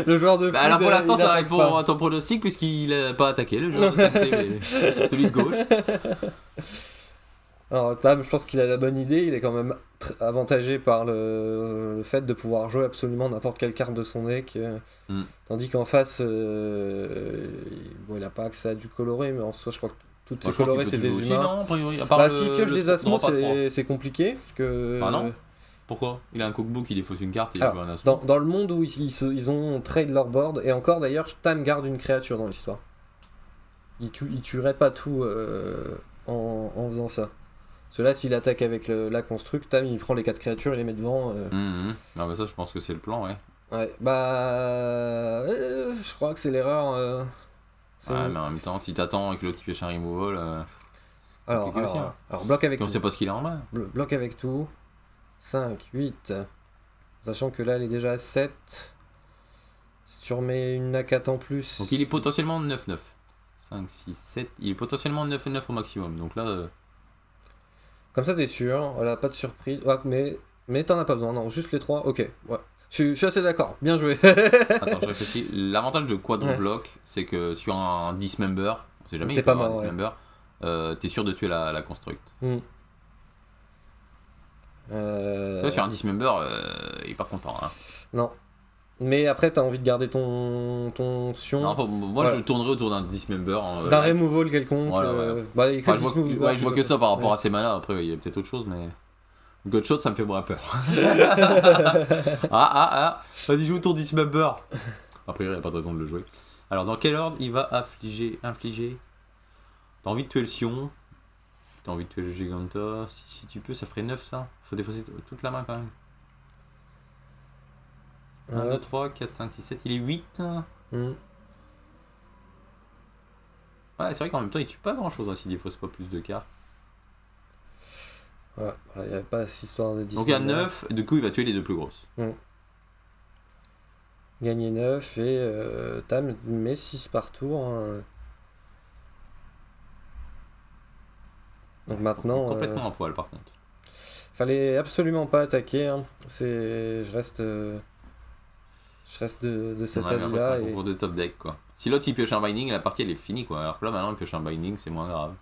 le joueur de Bah, foot, alors pour l'instant, il ça attaque répond pas. à ton pronostic puisqu'il a pas attaqué le joueur de 5C, mais celui de gauche. Alors Tam, je pense qu'il a la bonne idée, il est quand même avantagé par le fait de pouvoir jouer absolument n'importe quelle carte de son deck, tandis qu'en face, bon, il a pas accès à du coloré, mais en soi je crois que toutes ces colorés c'est des aussi, humains. non, a priori, à part Bah s'il pioche des asmos non, pas trois. c'est compliqué, parce que... Ah non Pourquoi Il a un cookbook, il défausse une carte et il Alors, joue un assaut. dans le monde où ils ont trade leur board, et encore d'ailleurs, Tam garde une créature dans l'histoire. Il tuerait pas tout en faisant ça. Parce que là, s'il attaque avec la construct, Tam il prend les 4 créatures et les met devant. Ah bah ça, je pense que c'est le plan, ouais. Ouais, bah. Je crois que c'est l'erreur. Ouais, mais en même temps, si t'attends et que l'autre il pioche un removal, compliqué aussi, hein. alors, bloc avec puis on tout. sait pas ce qu'il a en main. Bloc avec tout. 5, 8. Sachant que là, elle est déjà à 7. Si tu remets une A4 en plus. Donc il est potentiellement 9-9. 5, 6, 7. Il est potentiellement 9-9 au maximum. Donc là. Comme ça, t'es sûr. Voilà, pas de surprise. Ouais, mais t'en as pas besoin. Non, juste les 3. Ok, ouais. Je suis assez d'accord. Bien joué. Attends, je réfléchis. L'avantage de quadro-bloc, c'est que sur un dismember, on sait jamais, T'es il peut pas avoir un mort, dismember, t'es sûr de tuer la construct. Là, sur un dismember, il est pas content. Hein. Non. Mais après, t'as envie de garder ton sion. Non, moi, voilà. Je tournerai autour d'un dismember. D'un removal quelconque. Ouais. Bah, il y a que Enfin, je vois que ça par rapport ouais. à ces manas. Après, il y a peut-être autre chose, mais. Godshot, ça me fait moins peur. Vas-y, joue ton dismember. Après, il n'y a pas de raison de le jouer. Alors, dans quel ordre il va infliger T'as envie de tuer le Sion. T'as envie de tuer le Giganta. Si tu peux, ça ferait 9 ça. Faut défausser toute la main quand même. 1, 2, 3, 4, 5, 6, 7. Il est 8. Ouais, c'est vrai qu'en même temps, il tue pas grand chose hein, s'il défausse pas plus de cartes. Ouais, il n'y avait pas cette histoire de 10. Donc il y a 9, et du coup il va tuer les deux plus grosses. Gagner 9 et Tam met 6 par tour. Hein. Donc maintenant. Complètement à poil par contre. Fallait absolument pas attaquer. Hein. Je reste de cet avis-là. C'est un concours de top deck quoi. Si l'autre il pioche un binding, la partie elle est finie quoi. Alors que là maintenant il pioche un binding, c'est moins grave.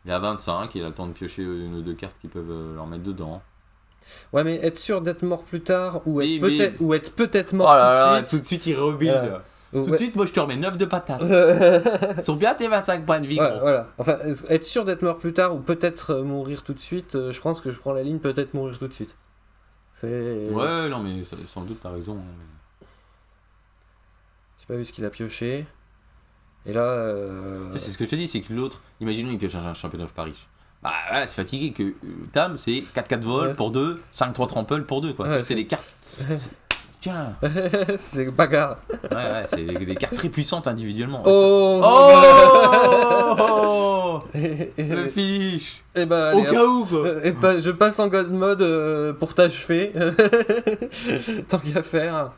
Il est à 25, il a le temps de piocher une ou deux cartes qui peuvent leur mettre dedans. Ouais, mais être sûr d'être mort plus tard ou Oui, être peut-être mort tout de suite il rebuild. Tout de suite, moi je te remets 9 de patates. Ils sont bien tes 25 points de vie. Ouais, voilà. Enfin, être sûr d'être mort plus tard ou peut-être mourir tout de suite, je pense que je prends la ligne peut-être mourir tout de suite. Ouais, non, mais sans doute t'as raison. Mais... J'ai pas vu ce qu'il a pioché. Et là. C'est ce que je te dis, c'est que l'autre, imaginons il pioche un championnat de Paris. Bah voilà, c'est fatigué que Tam c'est 4-4 vol pour 2, 5-3 trample pour 2 quoi. Ouais, c'est les cartes. Tiens. C'est bagarre. Ouais, c'est des cartes très puissantes individuellement. Oh, le finish. Et bah, au cas où quoi. Et bah, je passe en God mode pour t'achever. Tant qu'à faire.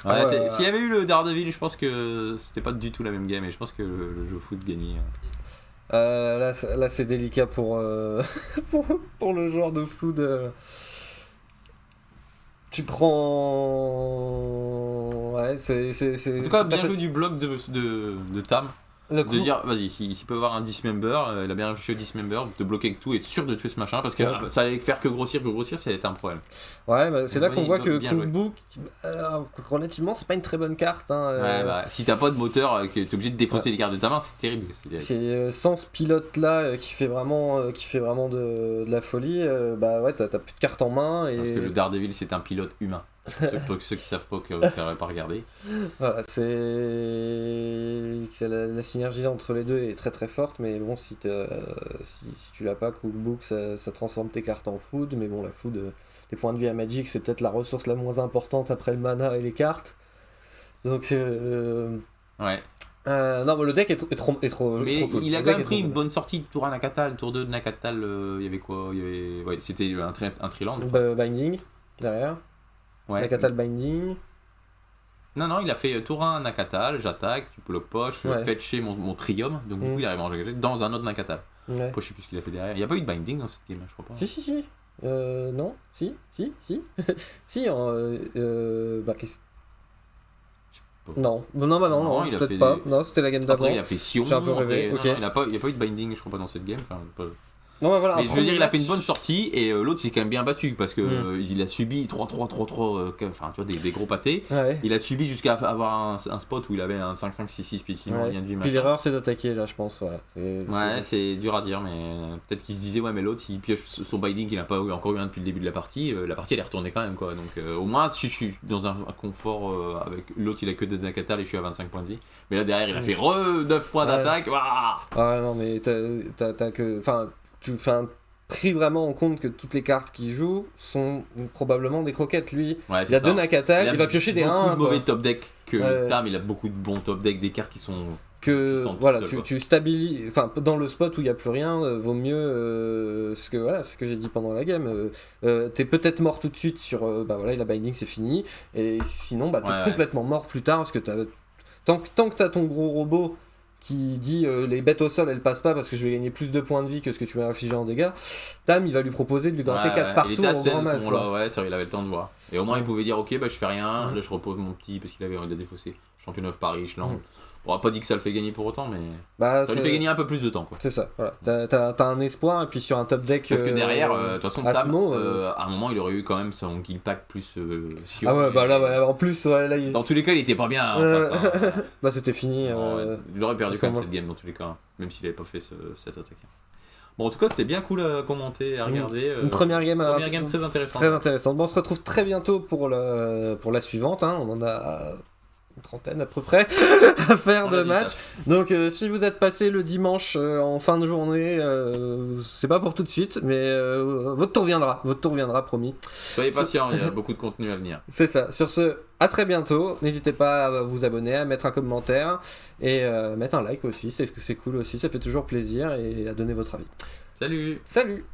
Ouais, s'il y avait eu le Daredevil, je pense que c'était pas du tout la même game et je pense que le jeu foot gagnait. Là c'est délicat pour le joueur de foot. Tu prends. Ouais, c'est. En tout cas, bien joué du bloc de Tam. De dire, vas-y, s'il peut avoir un dismember, il a bien réfléchi au dismember, de bloquer avec tout et être sûr de tuer ce machin, parce que ça allait faire que grossir, ça allait être un problème. Ouais, bah, c'est là qu'on voit que Cookbook, relativement, c'est pas une très bonne carte. Hein, ouais, bah, si t'as pas de moteur, que t'es obligé de défausser les cartes de ta main, c'est terrible. C'est sans ce pilote-là qui fait vraiment de la folie, bah ouais, t'as plus de cartes en main. Et... Parce que le Daredevil, c'est un pilote humain. Pour ceux qui savent pas, qui n'auraient pas regardé. Voilà, la synergie entre les deux est très très forte, mais bon, si tu l'as pas, Cookbook, ça transforme tes cartes en food, mais bon, la food, les points de vie à Magic, c'est peut-être la ressource la moins importante après le mana et les cartes. Donc c'est... Ouais. non, mais le deck est trop Mais cool. il a Le quand deck même est pris trop une cool. bonne sortie de tour 1 Nakatal, tour 2 de Nakatal, il y avait quoi? Ouais, c'était un Triland. Binding, derrière. Ouais. Nakatal Binding. Non, il a fait tour 1 Nakatal, j'attaque, tu peux le poche, Ouais. fetcher mon Trium, donc du coup il arrive à engager dans un autre Nakatal. Ouais. Après, je sais plus ce qu'il a fait derrière. Il n'y a pas eu de binding dans cette game, je crois pas. Si. Non, si. Si, qu'est-ce... Non, Non, il a fait peut-être pas. Non, c'était la game d'avant. Après, il a fait Sion. J'ai un peu rêvé, Après, ok. non, il n'y a pas eu de binding, je crois pas, dans cette game. Enfin, pas... Non, mais voilà. Mais je veux dire, il a fait une bonne sortie et l'autre il est quand même bien battu parce que il a subi 3-3, enfin tu vois, des gros pâtés. Ouais. Il a subi jusqu'à avoir un spot où il avait un 5-5-6-6 pitching, Ouais. bien de vie. Puis l'erreur c'est d'attaquer là, je pense. Voilà. Ouais, c'est dur à dire, mais peut-être qu'il se disait, ouais, mais l'autre il pioche son binding qu'il n'a pas encore eu un depuis le début de la partie elle est retournée quand même, quoi. Donc au moins, si je suis dans un confort avec l'autre, il a que 2 Nakatal et je suis à 25 points de vie. Mais là derrière, il a fait 9 points d'attaque. Waouh. Ah non, mais t'as que. Enfin, tu fais pris vraiment en compte que toutes les cartes qu'il joue sont probablement des croquettes. Lui, Ouais, il a 2 Nakatal, il va piocher des 1. beaucoup de mauvais top deck que Ouais. Tam, il a beaucoup de bons top deck, des cartes qui sont. Que Sans voilà, tout seul, tu stabilises. Enfin, dans le spot où il n'y a plus rien, vaut mieux. Ce que j'ai dit pendant la game. T'es peut-être mort tout de suite sur. Voilà, la binding c'est fini. Et sinon, t'es Ouais. complètement mort plus tard parce que tant que t'as ton gros robot qui dit les bêtes au sol elles passent pas parce que je vais gagner plus de points de vie que ce que tu m'as infligé en dégâts, Tam il va lui proposer de lui gratter 4 Il partout était à en 16 grand à ce masse. moment-là, ouais, ça, il avait le temps de voir. Et au moins, il pouvait dire, ok, je fais rien, Ouais. là je repose mon petit, parce qu'il a défaussé. Championnat of Paris, Land. Ouais. On n'a pas dit que ça le fait gagner pour autant, mais Bah, ça lui fait gagner un peu plus de temps, quoi. c'est ça, voilà. T'as un espoir et puis sur un top deck. Parce que derrière, de toute façon, Tam, Asmo, à un moment, il aurait eu quand même son kill pack plus Sion. Ah ouais, Et là, en plus, ouais, là, Dans tous les cas, il était pas bien en face. Hein. bah c'était fini. Non, il aurait perdu parce quand même que cette game dans tous les cas, hein, même s'il avait pas fait cette attaque. Bon, en tout cas, c'était bien cool à commenter, à regarder. Une première game très intéressante. très intéressante. Bon, on se retrouve très bientôt pour la suivante. Hein. On en a une trentaine à peu près à faire de matchs. Donc, si vous êtes passé le dimanche en fin de journée, c'est pas pour tout de suite, mais votre tour viendra. Votre tour viendra, promis. Soyez patients, il y a beaucoup de contenu à venir. C'est ça. Sur ce, à très bientôt. N'hésitez pas à vous abonner, à mettre un commentaire et mettre un like aussi. C'est cool aussi. Ça fait toujours plaisir et à donner votre avis. Salut! Salut!